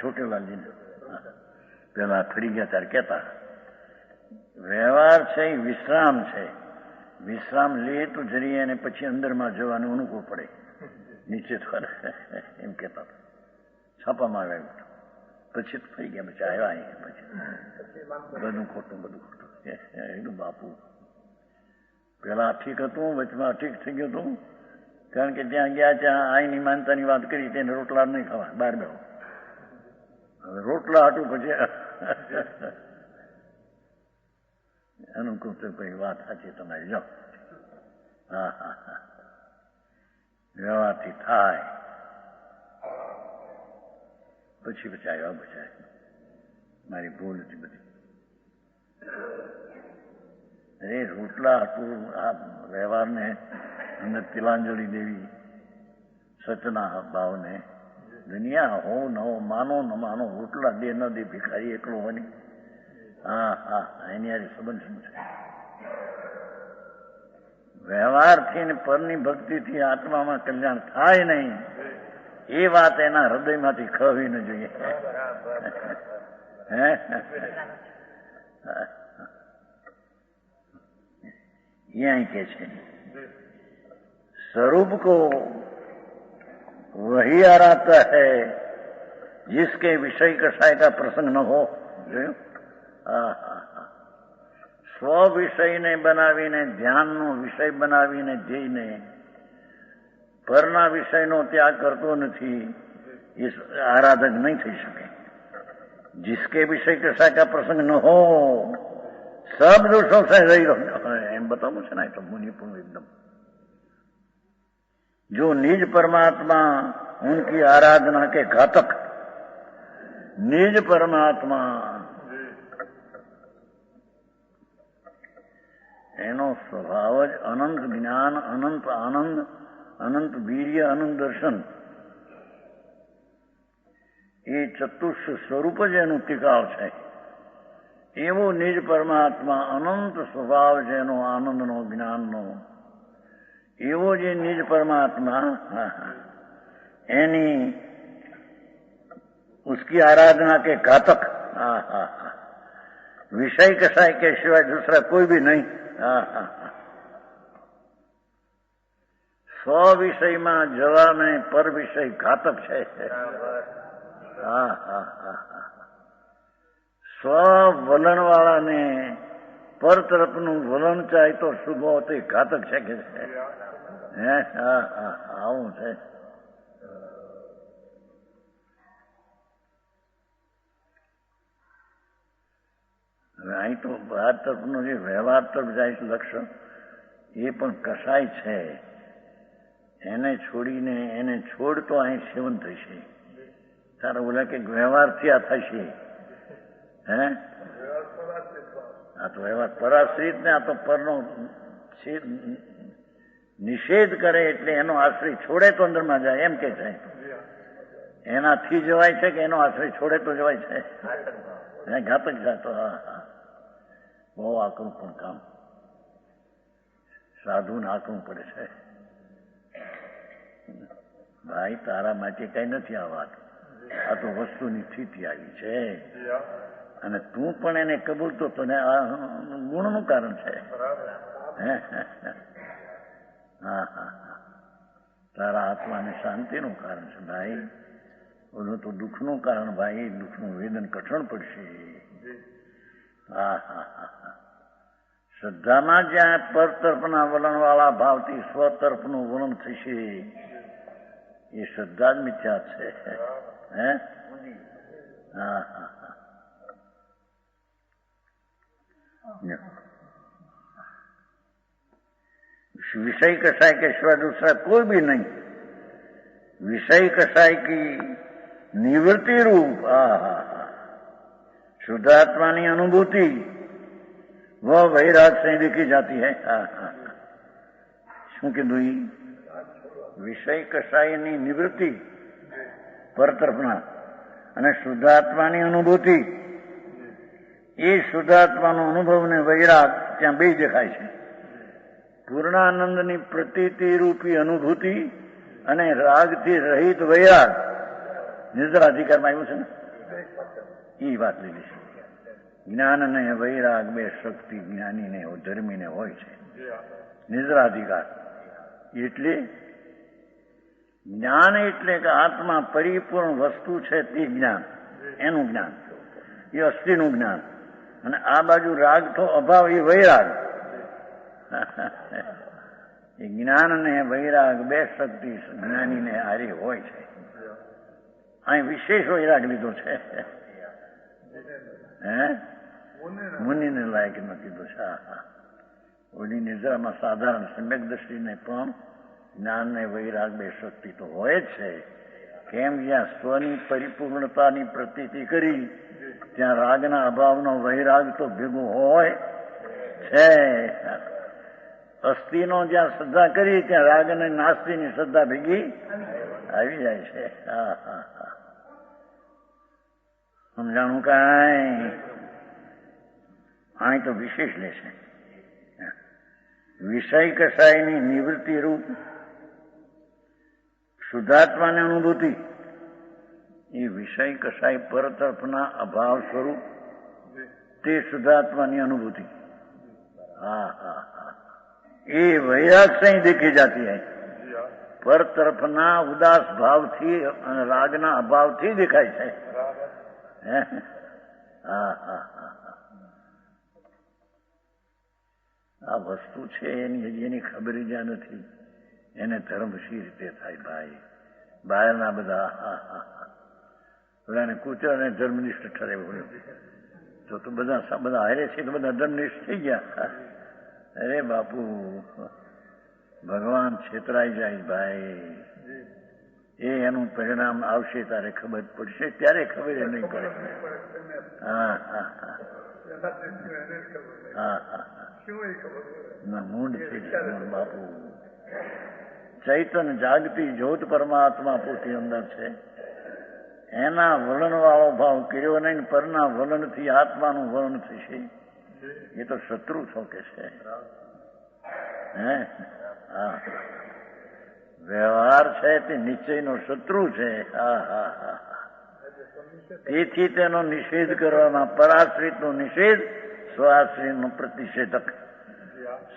છોટેલાલજી પેલા ફરી ગયા ત્યારે કહેતા, વ્યવહાર છે એ વિશ્રામ છે. વિશ્રામ લે તો જરીએ અને પછી અંદરમાં જવાનું અનુકૂળ પડે, નીચે તો એમ કહેતા હતા. છાપામાં આવ્યા પછી તો ફરી ગયા, પછી આવ્યા અહીં પછી બધું ખોટું એનું બાપુ. પેલા ઠીક હતું, વચમાં ઠીક થઈ ગયું હતું, કારણ કે ત્યાં ગયા ત્યાં આઈની માનતાની વાત કરી, તેને રોટલા નહીં ખાવા, બહાર બેહો. હવે રોટલા હાટું પછી અનુકૂળ તો કોઈ વાત સાચી તમારી. જાઓ. હા હા હા. વ્યવહારથી થાય પછી બચાવ્યા બચાય. મારી ભૂલ હતી બધી. અરે રોટલા હતું આ વ્યવહારને અંદર તિલાંજલિ દેવી સચના ભાવને દુનિયા હો ન હો, માનો ન માનો, રોટલા દે ન દે, ભિખારી એકલો હોની. હા હા. એની યારી સંબંધ શું છે? વ્યવહારથી ને પરની ભક્તિથી આત્મામાં કલ્યાણ થાય નહીં એ વાત એના હૃદયમાંથી ખવી ન જોઈએ. यहीं के छे स्वरूप को वही आराता है जिसके विषय कसाय का प्रसंग न हो. સ્વ વિષયને બનાવીને, ધ્યાનનો વિષય બનાવીને જઈને પરના વિષયનો ત્યાગ કરતો નથી એ આરાધક નહીં થઈ શકે. जिसके विषय कसाय का प्रसंग न हो सब दोषों से रही रहो, एम बताऊं છે ને તો मुनिपुण एकदम. जो निज परमात्मा उनकी आराधना के घातक, निज परमात्मा એનો સ્વભાવ જ અનંત જ્ઞાન, અનંત આનંદ, અનંત વીર્ય, અનંત દર્શન, એ ચતુષ્ષ સ્વરૂપ જ એનું ટીકાવ છે. એવો નિજ પરમાત્મા અનંત સ્વભાવ જેનો આનંદનો, જ્ઞાનનો, એવો જે નિજ પરમાત્મા એની उसकी आराधना के घातक विषय कसाय के सिवाय दूसरा कोई भी नहीं. સ્વ વિષયમાં જવાને પર વિષય ઘાતક છે. સ્વવલણવાળાને પર તરફનું વલણ ચાય તો શુભો તે ઘાતક છે કે છે. હે હા હા આવું છે. હવે અહીં તો બહાર તરફનો જે વ્યવહાર તરફ જાય છે લક્ષ્ય એ પણ કસાય છે. એને છોડીને એને છોડ તો અહીં સેવન થશે. તારા બોલા કે વ્યવહારથી આ થશે. હે આ તો વ્યવહાર પરાશ્રિત ને આ તો પરનો નિષેધ કરે એટલે એનો આશ્રય છોડે તો અંદરમાં જાય એમ કે છે. એનાથી જવાય છે કે એનો આશ્રય છોડે તો જવાય છે. ઘાતક જાતો. હા હા બહુ આકરું પણ કામ સાધુને આકરું પડે છે. ભાઈ તારા માટે કઈ નથી આ વાત. આ તો વસ્તુની સ્થિતિ આવી છે અને તું પણ એને કબૂલતો તને આ ગુણનું કારણ છે. હા હા હા તારા આત્માની શાંતિનું કારણ છે ભાઈ. ઓલું તો દુઃખનું કારણ ભાઈ. દુઃખનું વેદન કઠણ પડશે. હા હા હા શ્રદ્ધામાં જ્યાં પર તરફના વલણવાળા ભાવથી સ્વ તરફનું વલણ થશે એ શ્રદ્ધા જ મિથ્યા છે. હે હા હા હા विषय कसाय के सिवा दूसरा कोई भी नहीं. विषय कसाय की निवृत्ति रूप शुद्धात्मा की अनुभूति वह वैराग से देखी जाती है. શું કીધું? વિષય કસાયની નિવૃત્તિ પર તરફના અને શુદ્ધાત્માની અનુભૂતિ એ શુદ્ધાત્માનો અનુભવ ને વૈરાગ ત્યાં બે દેખાય છે. પૂર્ણાનંદની પ્રતીતિ રૂપી અનુભૂતિ અને રાગથી રહિત વૈરાગ નિદ્રાધિકારમાં આવ્યું છે ને એ વાત લીધી છે. જ્ઞાન ને વૈરાગ બે શક્તિ જ્ઞાનીને ધર્મીને હોય છે. નિદ્રાધિકાર એટલે જ્ઞાન એટલે કે આત્મા પરિપૂર્ણ વસ્તુ છે તે જ્ઞાન. એનું જ્ઞાન એ અસ્થિનું જ્ઞાન. અને આ બાજુ રાગ તો અભાવ એ વૈરાગ. એ જ્ઞાન ને વૈરાગ બે શક્તિ જ્ઞાનીને હારે હોય છે. અહીં વિશેષ વૈરાગ લીધો છે. હે મુનિને લાયક ન કીધું છે. ઓલી નિદ્રામાં સાધારણ સમ્યક દ્રષ્ટિને પણ જ્ઞાન ને વૈરાગ બે શક્તિ તો હોય જ છે. કેમ જ્યાં સ્વની પરિપૂર્ણતાની પ્રતીતિ કરી ત્યાં રાગના અભાવનો વૈરાગ તો ભેગો હોય છે. અસ્થિનો જ્યાં શ્રદ્ધા કરી ત્યાં રાગ અને નાસ્તિની શ્રદ્ધા ભેગી આવી જાય છે. હા હા હા સમજાણું કાંઈ? અહીં તો વિશેષ લે છે. વિષય કસાયની નિવૃત્તિ રૂપ શુદ્ધાત્માની અનુભૂતિ એ વિષય કસાય પર તરફના અભાવ સ્વરૂપ તે શુદ્ધાત્માની અનુભૂતિ. હા હા હા એ વૈરાગ से देखी जाती है. પર તરફના ઉદાસ ભાવથી અને રાગના અભાવથી દેખાય છે. હા હા હા આ વસ્તુ છે એની ખબર જ્યાં નથી એને ધર્મ શી રીતે થાય ભાઈ? બહારના બધા બધાને કૂતરાને ધર્મનિષ્ઠ ઠરે તો બધા હારે છે તો બધા ધર્મનિષ્ઠ થઈ ગયા. અરે બાપુ ભગવાન છેતરાઈ જાય ભાઈ. એ એનું પરિણામ આવશે તારે ખબર પડશે. ત્યારે ખબર એ નહીં પડે. હા હા હા હા હા ના મૂંડ થઈ જાય બાપુ. ચૈતન્ય જાગતી જ્યોત પરમાત્મા પોતે અંદર છે. એના વલણવાળો ભાવ કર્યો નહીં. પરના વલણથી આત્માનું વલણ થશે. એ તો શત્રુ છોકે છે. હે હા વ્યવહાર છે તે નિશ્ચયનો શત્રુ છે. હા હા હા તેથી તેનો નિષેધ કરવામાં પરાશ્રિતનો નિષેધ સ્વાશ્રિતનો પ્રતિષેધક.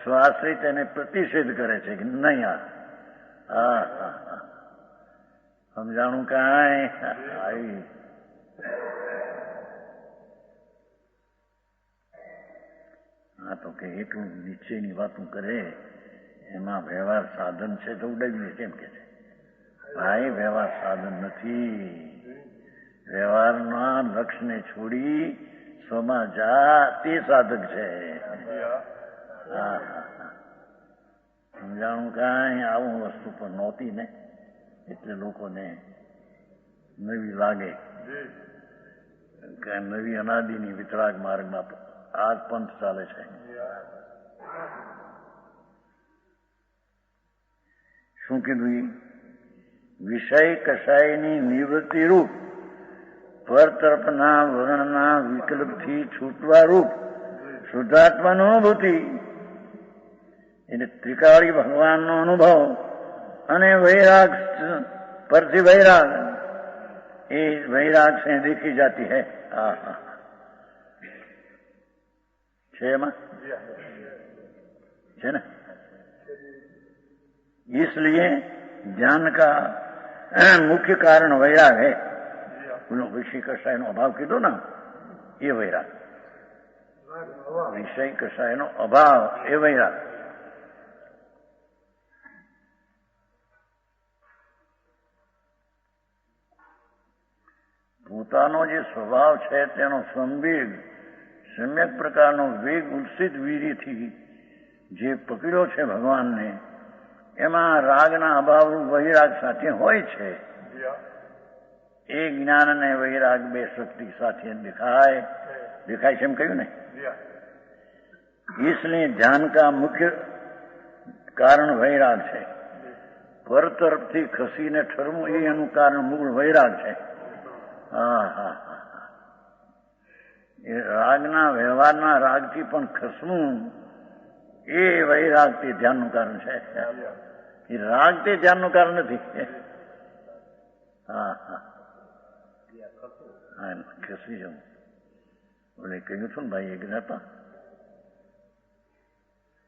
સ્વાશ્રિત એને પ્રતિષેધ કરે છે કે નહીં. હા હા હા સમજાણું કાંઈ? આવી આ તો કે એટલું નિશ્ચયની વાતું કરે એમાં વ્યવહાર સાધન છે તો ઉડાવીને કેમ કે છે? ભાઈ વ્યવહાર સાધન નથી. વ્યવહારના લક્ષ્યને છોડી સ્વમાં જા તે સાધક છે. સમજાણું કાંઈ આવું વસ્તુ પણ નહોતી ને એટલે લોકોને નવી લાગે કે નવી અનાદિની વિતરાગ માર્ગમાં આ જ પંથ ચાલે છે. શું કીધું? વિષય કષાયની નિવૃત્તિ રૂપ પર તરફના વર્ણના વિકલ્પથી છૂટવા રૂપ શુદ્ધાત્માનો અનુભૂતિ એટલે ત્રિકાળી ભગવાનનો અનુભવ અને વૈરાગ પરથી વૈરાગ એ વૈરાગ સે દેખી જાતી है. છે એમાં છે ને. इसलिए ध्यान का मुख्य कारण वैराग है. विषय कषाय नो अभाव कीधो ना ये वैराग. विषय कषाय नो अभाव એ વૈરાગ. પોતાનો જે સ્વભાવ છે તેનો સંવેગ સમ્યક પ્રકારનો વેગ ઉત્સિત વીર્યથી જે પકડ્યો છે ભગવાનને એમાં રાગના અભાવરૂપ વૈરાગ સાથે હોય છે. એ જ્ઞાન અને વૈરાગ બે શક્તિ સાથે દેખાય છે એમ કહ્યું ને. इसलिए ध्यान का मुख्य કારણ વૈરાગ છે. પર તરફથી ખસીને ઠરવું એ એનું કારણ મૂળ વૈરાગ છે. એ રાગના વ્યવહારના રાગથી પણ ખસવું એ વૈરાગ તે ધ્યાનનું કારણ છે. એ રાગ તે ધ્યાનનું કારણ નથી. ખસી જવું બોલે કહ્યું છું ને ભાઈ એક હતા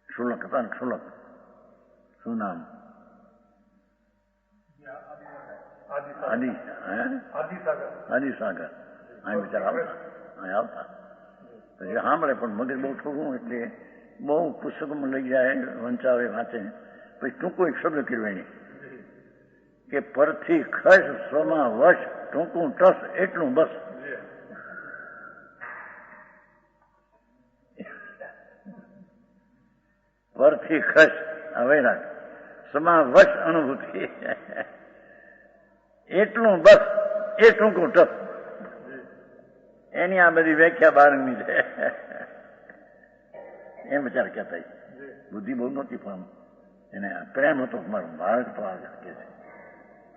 ક્ષુલક હતા ને ક્ષુલક શું નામ આદિસાગર અહીં બિચારા આવતા પછી સાંભળે પણ મગજ બહુ થોડું એટલે બહુ પુસ્તકમાં લઈ જાય વંચાવે વાંચે પછી ટૂંકું એક શબ્દ કીરવાણી કે પરથી ખસ સ્વમાં વશ ટૂંકું ટસ એટલું બસ. પરથી ખસ વૈરાગ સ્વમાં વશ અનુભૂતિ એટલું બસ એ ટૂંકું ટસ. એની આ બધી વ્યાખ્યા બારની છે. એમ વિચાર કહેતા બુદ્ધિ બહુ નહોતી પણ એને પ્રેમ હતો મારો માર્ગ તો આ કે છે.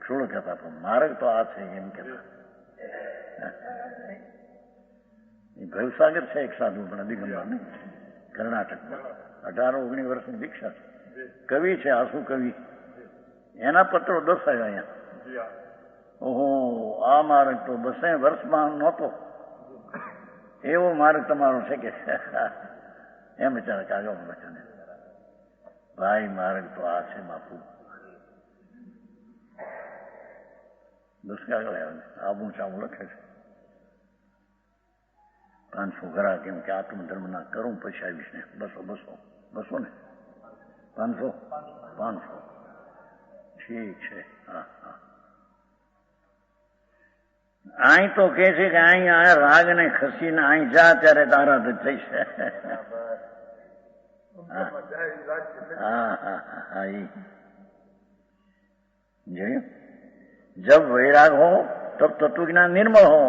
ક્ષુલક હતા પણ માર્ગ તો આ છે એમ કહેતા. ભવસાગર છે એક સાધુ પણ દિગંબર ને કર્ણાટકમાં 18-19 વર્ષની દીક્ષા છે. કવિ છે આંસુ કવિ. એના પત્રો 10 આવ્યા અહીંયા. ઓહો આ માર્ગ તો 2 વર્ષમાં નહોતો એવો માર્ગ તમારો છે કે એમ વિચારે કાગળ લખે ભાઈ માર્ગ તો આ છે બાપુ. 10 કાગળ આવું ચાવું લખે છે. 500 ઘરા કેમ કે આત્મધર્મના કરું પછી આવીશ ને 200 ને 500 ઠીક છે. અહીં તો કે છે કે અહીં આ રાગ ને ખસીને અહીં જા ત્યારે તારા થઈ છે. જોયું જબ વૈરાગ હો તબ તત્વજ્ઞાન નિર્મળ હો.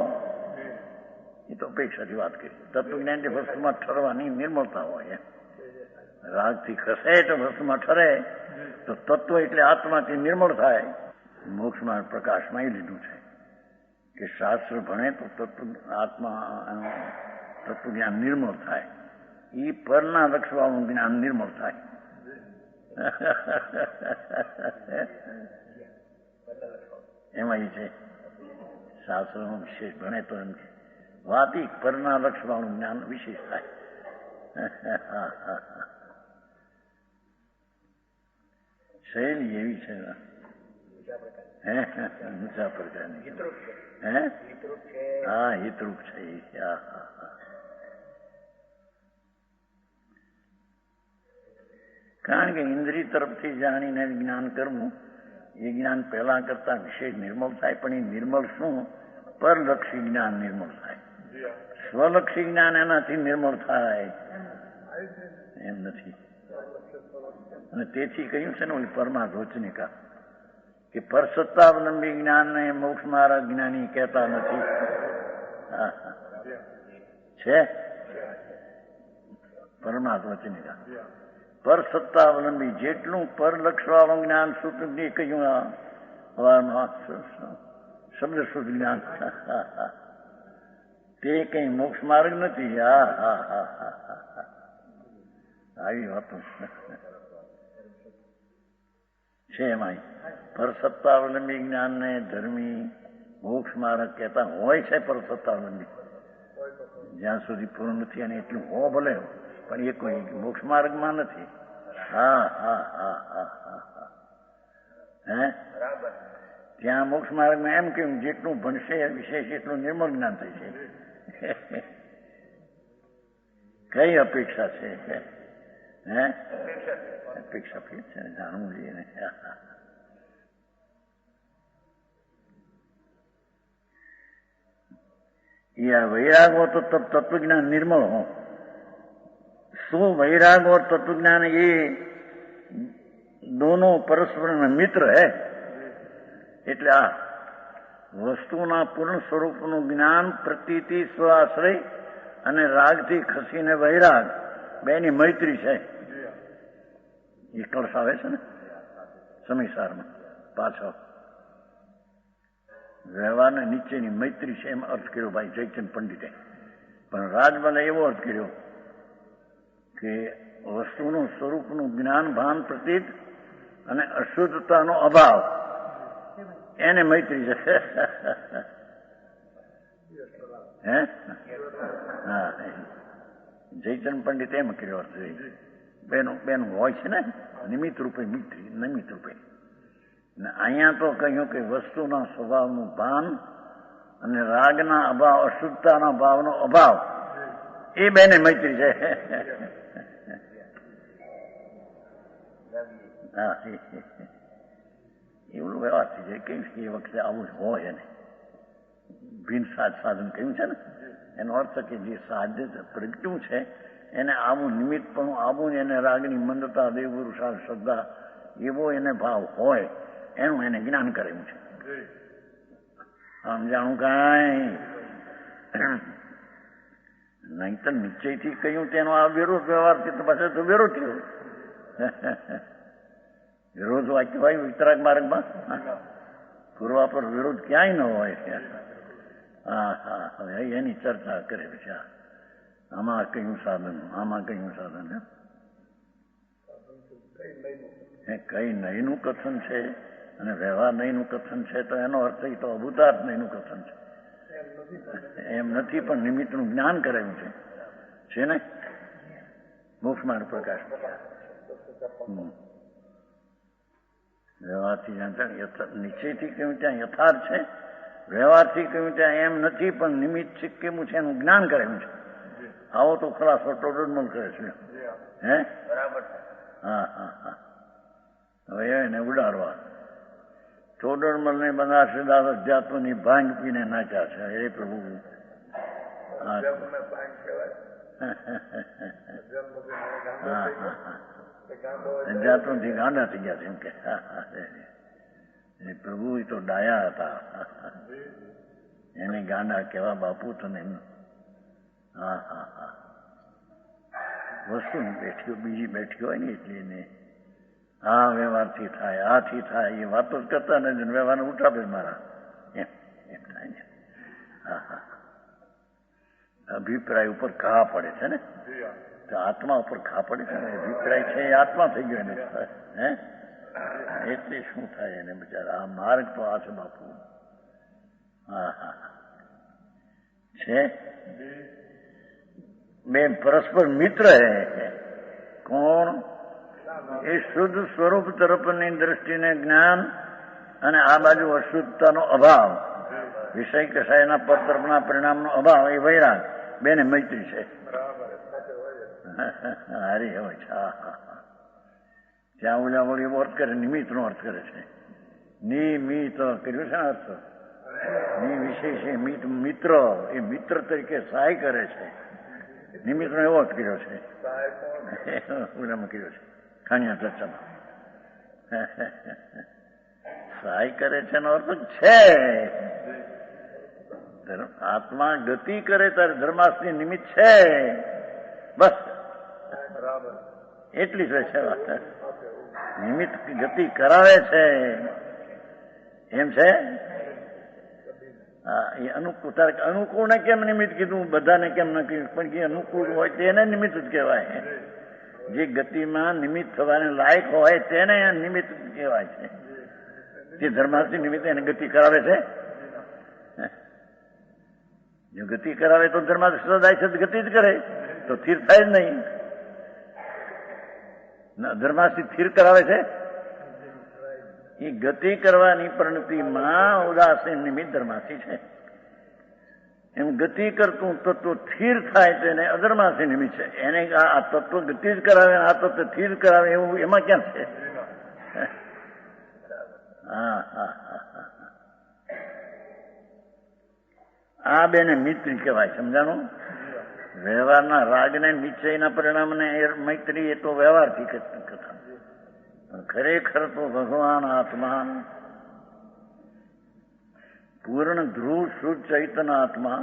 એ તો અપેક્ષાથી વાત કરી. તત્વજ્ઞાનથી વસ્તુમાં ઠરવાની નિર્મળતા હોય. રાગથી ખસે તો વસ્તુમાં ઠરે તો તત્વ એટલે આત્માથી નિર્મળ થાય. મોક્ષમાં પ્રકાશમાં એ લીધું છે કે શાસ્ત્ર ભણે તો તત્વજ્ઞાન નિર્મળ થાય. એ પરના લક્ષવાળું જ્ઞાન નિર્મળ થાય. એમાં એ છે શાસ્ત્રનો વિશેષ ભણે તો એમ છે વાતી પરના લક્ષવાળું જ્ઞાન વિશેષ થાય. શૈલી એવી છે ઊંચા પ્રકારની. હા હિતરૂપ છે. કારણ કે ઇન્દ્રિય તરફથી જાણીને જ્ઞાન કરવું એ જ્ઞાન પહેલા કરતા વિશેષ નિર્મળ થાય, પણ એ નિર્મળ શું? પરલક્ષી જ્ઞાન નિર્મળ થાય. સ્વલક્ષી જ્ઞાન એનાથી નિર્મળ થાય એમ નથી. અને તેથી કહ્યું છે ને ઓલી પરમાધોચનિકા કે પરસત્તાવલંબી જ્ઞાનને મોક્ષ માર્ગ જ્ઞાની કહેતા નથી. છે પરમાધોચનિકા પરસત્તાવલંબી જેટલું પરલક્ષવાળું જ્ઞાન શુદ્ધ કહ્યું શબ્દ શુદ્ધ જ્ઞાન તે કઈ મોક્ષ માર્ગ નથી. આવી વાતો છે. એમાં પરસત્તાવલંબી જ્ઞાનને ધર્મી મોક્ષ માર્ગ કહેતા હોય છે. પરસત્તાવલંબી જ્યાં સુધી પૂર્ણ નથી અને એટલું હો ભલે, પણ એ કોઈ મોક્ષ માર્ગમાં નથી. હે ત્યાં મોક્ષ માર્ગમાં એમ કેમ જેટલું ભણશે વિશેષ એટલું નિર્મળ જ્ઞાન થઈ છે. કઈ અપેક્ષા છે? હે અપેક્ષા છે જાણવું જોઈએ ને. या वैराग हो तो तब तत्वज्ञान निर्मल हो. सो वैराग और तत्वज्ञान ये दोनों परस्पर मित्र है. એટલે આ વસ્તુના પૂર્ણ સ્વરૂપનું જ્ઞાન પ્રતીતિ સ્વાશ્રય અને રાગથી ખસીને વૈરાગ બેની મૈત્રી છે. એ કળશ આવે છે ને સમયસારમાં પાછો વ્યવહારને નીચેની મૈત્રી છે એમ અર્થ કર્યો ભાઈ જયચંદ પંડિતે. પણ રાજબાલા એવો અર્થ કર્યો કે વસ્તુનું સ્વરૂપનું જ્ઞાન ભાન પ્રતીત અને અશુદ્ધતાનો અભાવ એને મૈત્રી છે. હે હા જયચંદ પંડિત એમ કર્યો અર્થ બેનું હોય છે ને નિમિત્ત રૂપે મિત્રી નિમિત્ત રૂપે. અહીંયા તો કહ્યું કે વસ્તુના સ્વભાવનું ભાન અને રાગના અભાવ અશુદ્ધતાના ભાવનો અભાવ એ બેને મૈત્રી છે. હા એવું વ્યવહાર થઈ જાય. કેમ એ વખતે આવું જ હોય ને ભિન્ન સાધન કહ્યું છે ને એનો અર્થ કે જે સાધ્ય પ્રગટ્યું છે એને આવું નિમિત્ત પણ આવું એને રાગની મંદતા દેવગુરુ શ્રદ્ધા એવો એને ભાવ હોય એનું એને જ્ઞાન કરેલું છે. આમ જાણું કાંઈ નહીં તો નિશ્ચયથી કહ્યું તેનો આ વિરોધ વ્યવહારથી તો પાછળ તો વિરોધ થયો. વિરોધ વાક્ય હોય વિતરાગ માર્ગમાં પૂર્વા પર વિરોધ ક્યાંય ન હોય. હવે એની ચર્ચા કરે છે. આમાં કયું સાધન આમાં કયું સાધન કઈ નહીંનું કથન છે અને વ્યવહાર નહીંનું કથન છે તો એનો અર્થ એ તો અભૂતાર્થ નહીંનું કથન છે. એમ નથી પણ નિમિત્તનું જ્ઞાન કરેલું છે ને મોક્ષ માર્ગ પ્રકાશ. વ્યવહારથી નિશ્ચયથી કહ્યું ત્યાં યથાર્થ છે, વ્યવહારથી કહ્યું ત્યાં એમ નથી પણ નિમિત્ત કેવું છે એનું જ્ઞાન કરેલું છે. આવો તો ખલાસો ટોડરમલ કરે છે. હે હા હા હા હવે એને ઉડાડવા ટોડરમલ ને બનારસે દાસ અધ્યાત્મની ભાંગ પીને નાચ્યા છે. એ પ્રભુ અધ્યાત્મથી ગાંડા થઈ ગયા છે એમ કે પ્રભુ એ તો ડાયા હતા. એને ગાંડા કેવા બાપુ તને. હા હા હા વસ્તુ બેઠીઓ બીજી બેઠી હોય ને એટલે એને આ વ્યવહારથી થાય આથી થાય એ વાતો જ કરતા ને વ્યવહારને ઉઠાવે મારા એમ એમ થાય ને. હા હા અભિપ્રાય ઉપર ઘા પડે છે ને તો આત્મા ઉપર ઘા પડે છે ને અભિપ્રાય છે એ આત્મા થઈ ગયો એને. હે એટલે શું થાય એને બિચારા આ માર્ગ તો આ છે બાપુ. હા હા છે બે પરસ્પર મિત્ર હે. કોણ? એ શુદ્ધ સ્વરૂપ તરફની દ્રષ્ટિને જ્ઞાન અને આ બાજુ અશુદ્ધતાનો અભાવ વિષય કસાયના પદ તરફના પરિણામનો અભાવ એ વૈરાગ બેને મૈત્રી છે. હારી હોય છે. ત્યાં ઓલા વળી એવો અર્થ કરે, નિમિત્તનો અર્થ કરે છે. નિમિત્ત કર્યું છે ને અર્થ. નિ વિશેષ મિત્ર, એ મિત્ર તરીકે સહાય કરે છે. નિમિત્તનો એવો અર્થ કર્યો છે, ઓલામાં કર્યો છે ખાણિયા ચર્ચામાં. સહાય કરે છે એનો અર્થ છે. આત્મા ગતિ કરે ત્યારે ધર્માસની નિમિત્ત છે, બસ એટલી જ છે વાત. નિમિત્ત ગતિ કરાવે છે એમ છે. હા, એ અનુકૂળને કેમ નિમિત્ત કીધું, બધાને કેમ ન કીધું, પણ જે અનુકૂળ હોય તેને નિમિત્ત જ કહેવાય. જે ગતિમાં નિમિત્ત થવાને લાયક હોય તેને નિમિત્ત કહેવાય છે. જે ધર્માર્થી નિમિત્તે એને ગતિ કરાવે છે. જો ગતિ કરાવે તો ધર્માર્થ સદાય છે ગતિ જ કરે, તો સ્થિર થાય જ નહીં. ધર્માર્થી સ્થિર કરાવે છે. એ ગતિ કરવાની પ્રણતિમાં ઉદાસીન નિમિત્ત ધર્માસી છે. એમ ગતિ કરતું તત્વ સ્થિર થાય તેને અધર્માસી નિમિત્ત છે. એને આ તત્વ ગતિ જ કરાવે, આ તત્વ સ્થિર કરાવે એવું એમાં ક્યાં છે? હા હા હા હા. આ બેને મૈત્રી કહેવાય, સમજાણું? વ્યવહારના રાગને નિશ્ચયના પરિણામને મૈત્રી એ તો વ્યવહારથી કથા. ખરેખર તો ભગવાન આત્મા પૂર્ણ ધ્રુવ શુદ્ધ ચૈતન્ય આત્મા,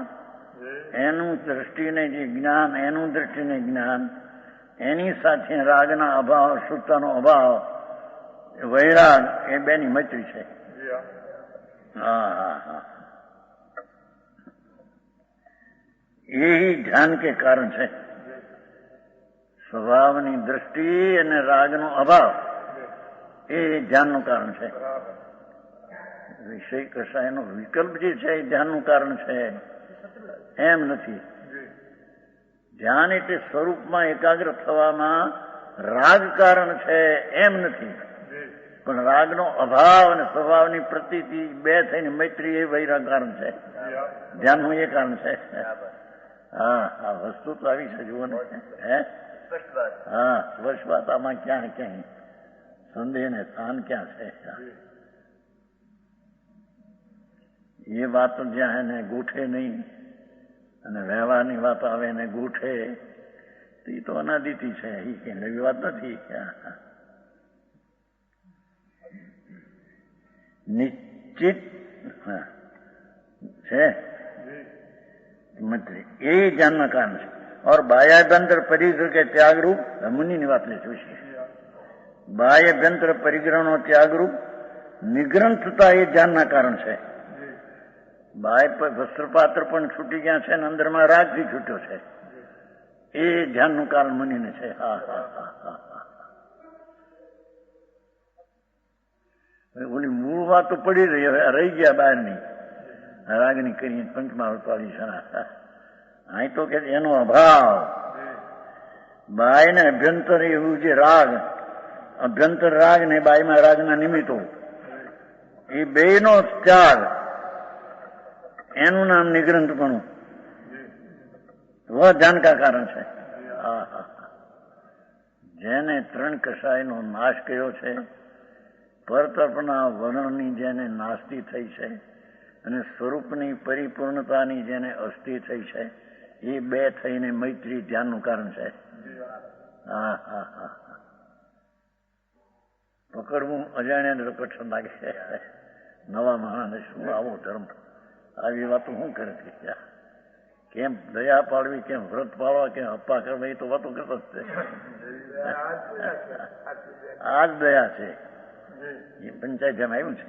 એનું દ્રષ્ટિને જે જ્ઞાન, એનું દ્રષ્ટિને જ્ઞાન, એની સાથે રાગના અભાવ, શુદ્ધતાનો અભાવ, વૈરાગ, એ બેની મૈત્રી છે. હા હા હા. એ ધ્યાન કે કારણ છે. સ્વભાવની દ્રષ્ટિ અને રાગનો અભાવ એ ધ્યાનનું કારણ છે. વિષય કશાયનો વિકલ્પ જે છે એ ધ્યાનનું કારણ છે એમ નથી. ધ્યાન એટલે સ્વરૂપમાં એકાગ્ર થવામાં રાગ કારણ છે એમ નથી, પણ રાગનો અભાવ અને સ્વભાવની પ્રતીતિ બે થઈને મૈત્રી એ વૈરાગ કારણ છે. ધ્યાનનું એ કારણ છે. હા, આ વસ્તુ તો આવી છે, જુઓ ને. હે, હા, સ્પષ્ટ વાત. આમાં ક્યાં ક્યાંય સંદેહ ને સ્થાન ક્યાં છે? એ વાત જ્યાં એને ગોઠે નહીં અને વ્યવહારની વાત આવે એને ગોઠે, એ તો અનાદિતિ છે. એ કઈ નવી વાત નથી. નિશ્ચિત છે મૈત્રી, એ જ્ઞાનના કારણ છે. और बाह्याभ्यंतर परिग्रह के त्याग रूप मुनि बात ले चुकी. बाह्याभ्यंतर परिग्रहનો ત્યાગ રૂપ નિગ્રંથતા એ ધ્યાનના કારણ છે. બાહ્ય વસ્ત્રપાત્ર પણ છૂટી ગયા છે અને અંદરમાં રાગથી છૂટ્યો છે, એ ધ્યાનનું કારણ મુનિને છે. હા હા હા હા. ઓલી મૂળ વાત તો પડી રહી ગયા બહારની રાગની કરી પંચમહાવતાળી છે. અહીં તો કે એનો અભાવ, બાય ને અભ્યંતર એવું જે રાગ, અભ્યંતર રાગ ને બાયમાં રાગના નિમિત્તો, એ બેનો ત્યાગ, એનું નામ નિગ્રંથપણું, વહ ધ્યાન કા કારણ છે. જેને ત્રણ કષાયનો નાશ કર્યો છે, પરતર્પના વર્ણની જેને નાસ્તી થઈ છે અને સ્વરૂપની પરિપૂર્ણતાની જેને અસ્થિ થઈ છે, એ બે થઈને મૈત્રી ધ્યાનનું કારણ છે. હા હા હા. પકડવું અજાણ્યાને કઠણ લાગે છે. નવા માણસને શું આવો ધર્મ, આવી વાતો શું કરે છે? કેમ દયા પાડવી, કેમ વ્રત પાડવા, કેમ અપ્પા કરવા, એ તો વાતો કરતો જ છે. આ જ દયા છે. એ પંચાયત જેમ આવ્યું છે,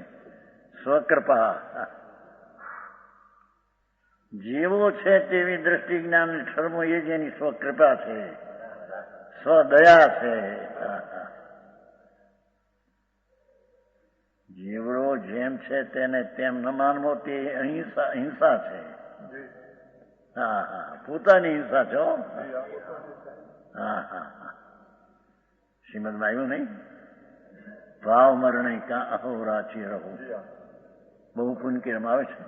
સ્વકૃપા. જેવો છે તેવી દ્રષ્ટિ જ્ઞાન ઠરમો એ જ એની સ્વકૃપા છે, સ્વદયા છે. જીવડો જેમ છે તેને તેમ ન માનવો તે હિંસા છે. હા હા, પોતાની હિંસા છે. હા હા હા. શ્રીમદમાં આવ્યું નહીં, ભાવ મરણે કાં અહોરાચી રહો, બહુ પુનકેરમાં આવે છે.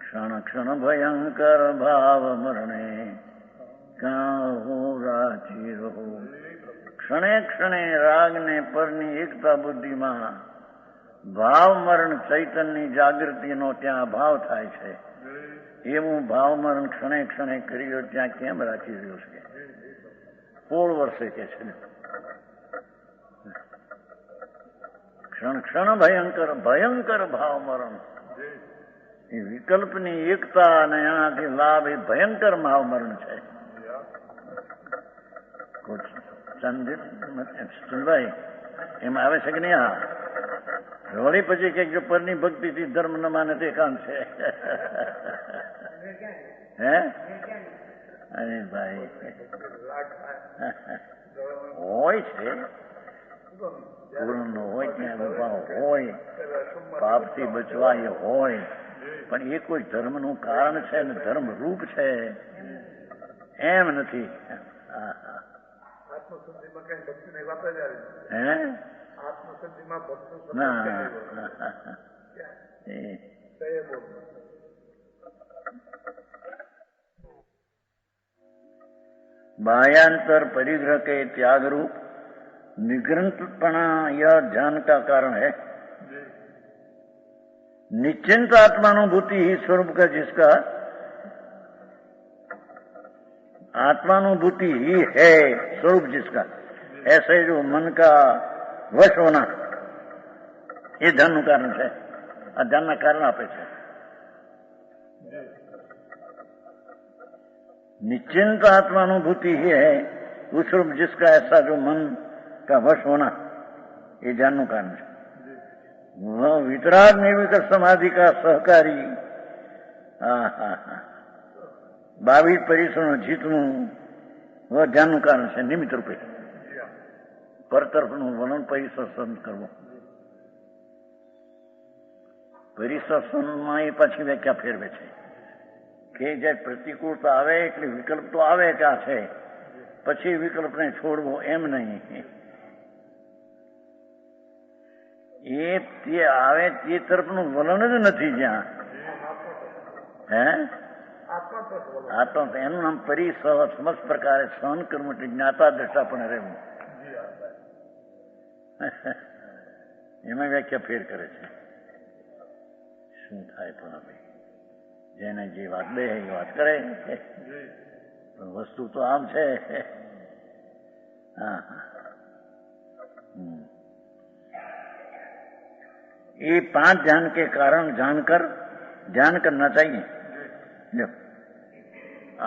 ક્ષણ ક્ષણ ભયંકર ભાવ મરણે કાં અહોરાચી રહો, ક્ષણે ક્ષણે રાગને પરની એકતા બુદ્ધિમાં ભાવ મરણ ચૈતન્યની જાગૃતિનો ત્યાં અભાવ થાય છે. એવું ભાવ મરણ ક્ષણે ક્ષણે કર્યો ત્યાં કેમ રાખી રહ્યો છે? 16 વર્ષે કે છે. ક્ષણ ક્ષણ ભયંકર ભયંકર ભાવ મરણ. એ વિકલ્પની એકતા અને એનાથી લાભ એ ભયંકર ભાવ મરણ છે. ચંદભાઈ એમાં આવે છે કે નહીં? હા. વળી પછી કે જો પરની ભક્તિથી ધર્મ ન માને તે કામ છે. હે અરે ભાઈ હોય છે, પૂર્ણ હોય ત્યાં ભાવ હોય, પાપથી બચવા એ હોય, પણ એ કોઈ ધર્મનું કારણ છે ને ધર્મ રૂપ છે એમ નથી. હે ના बाह्यांतर परिग्रह के त्याग रूप निग्रंथपणा यह ध्यान का कारण है. निश्चिंत आत्मानुभूति ही स्वरूप का जिसका आत्मानुभूति ही है स्वरूप जिसका, ऐसे जो मन का वश होना ये ध्यान નું કારણ છે. આ ધ્યાનના કારણ આપે છે. निश्चिंत आत्मानुभूति ही है उस रूप जिसका ऐसा जो मन का वश होना ये ध्यान कारण है. वह वितराग निर्विकल्प समाधि का सहकारी 22 પરિસરનો જીતવું વહ ધ્યાનનું કારણ છે. નિમિત્ત રૂપે પર તરફનું વલણ પરિસર સંત કરવું. પરિસર સંતમાં એ પાછી વ્યાખ્યા ફેરવે છે કે જે પ્રતિકૂળતા આવે એટલે વિકલ્પ તો આવે ત્યાં છે, પછી વિકલ્પને છોડવો એમ નહીં. એ તે આવે તે તરફનું વલણ જ નથી જ્યાં. હે આત્મા એનું નામ પરિસહ સમસ્ત પ્રકારે સહન કર્મ એટલે જ્ઞાતા દ્રષ્ટા પણ રહેવું. એમાં વ્યાખ્યા ફેર કરે છે. શું થાય પણ ભાઈ જેને જે વાત બે એ વાત કરે, વસ્તુ તો આમ છે. હા ये 5 ध्यान के कारण जानकर ध्यान करना चाहिए. જો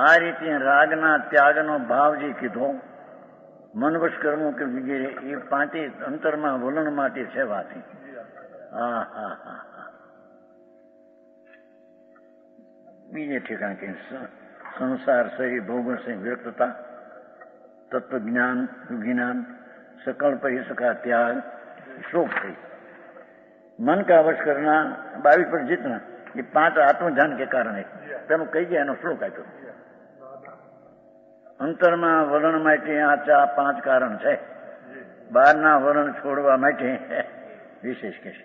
આ રીતે રાગના ત્યાગનો ભાવ જે કીધો, મનવશ કર્મો કે વગેરે એ 5 અંતરમાં વલણ માટે છે વાત. હા હા હા હા. બીજે ઠેકાણ કે સંસાર શરીર ભોગન से विरक्तता, तत्व ज्ञान विज्ञान, सकल परिस का त्याग, शोक है. मन का वश करना, 22 पर जीतना, ये 5 आत्मध्यान के कारण है. તેનું કહી ગયા એનો શ્લોક આપ્યો. અંતરમાં વલણ માટે આ 5 કારણ છે. બહારના વલણ છોડવા માટે વિશેષ કહેશે.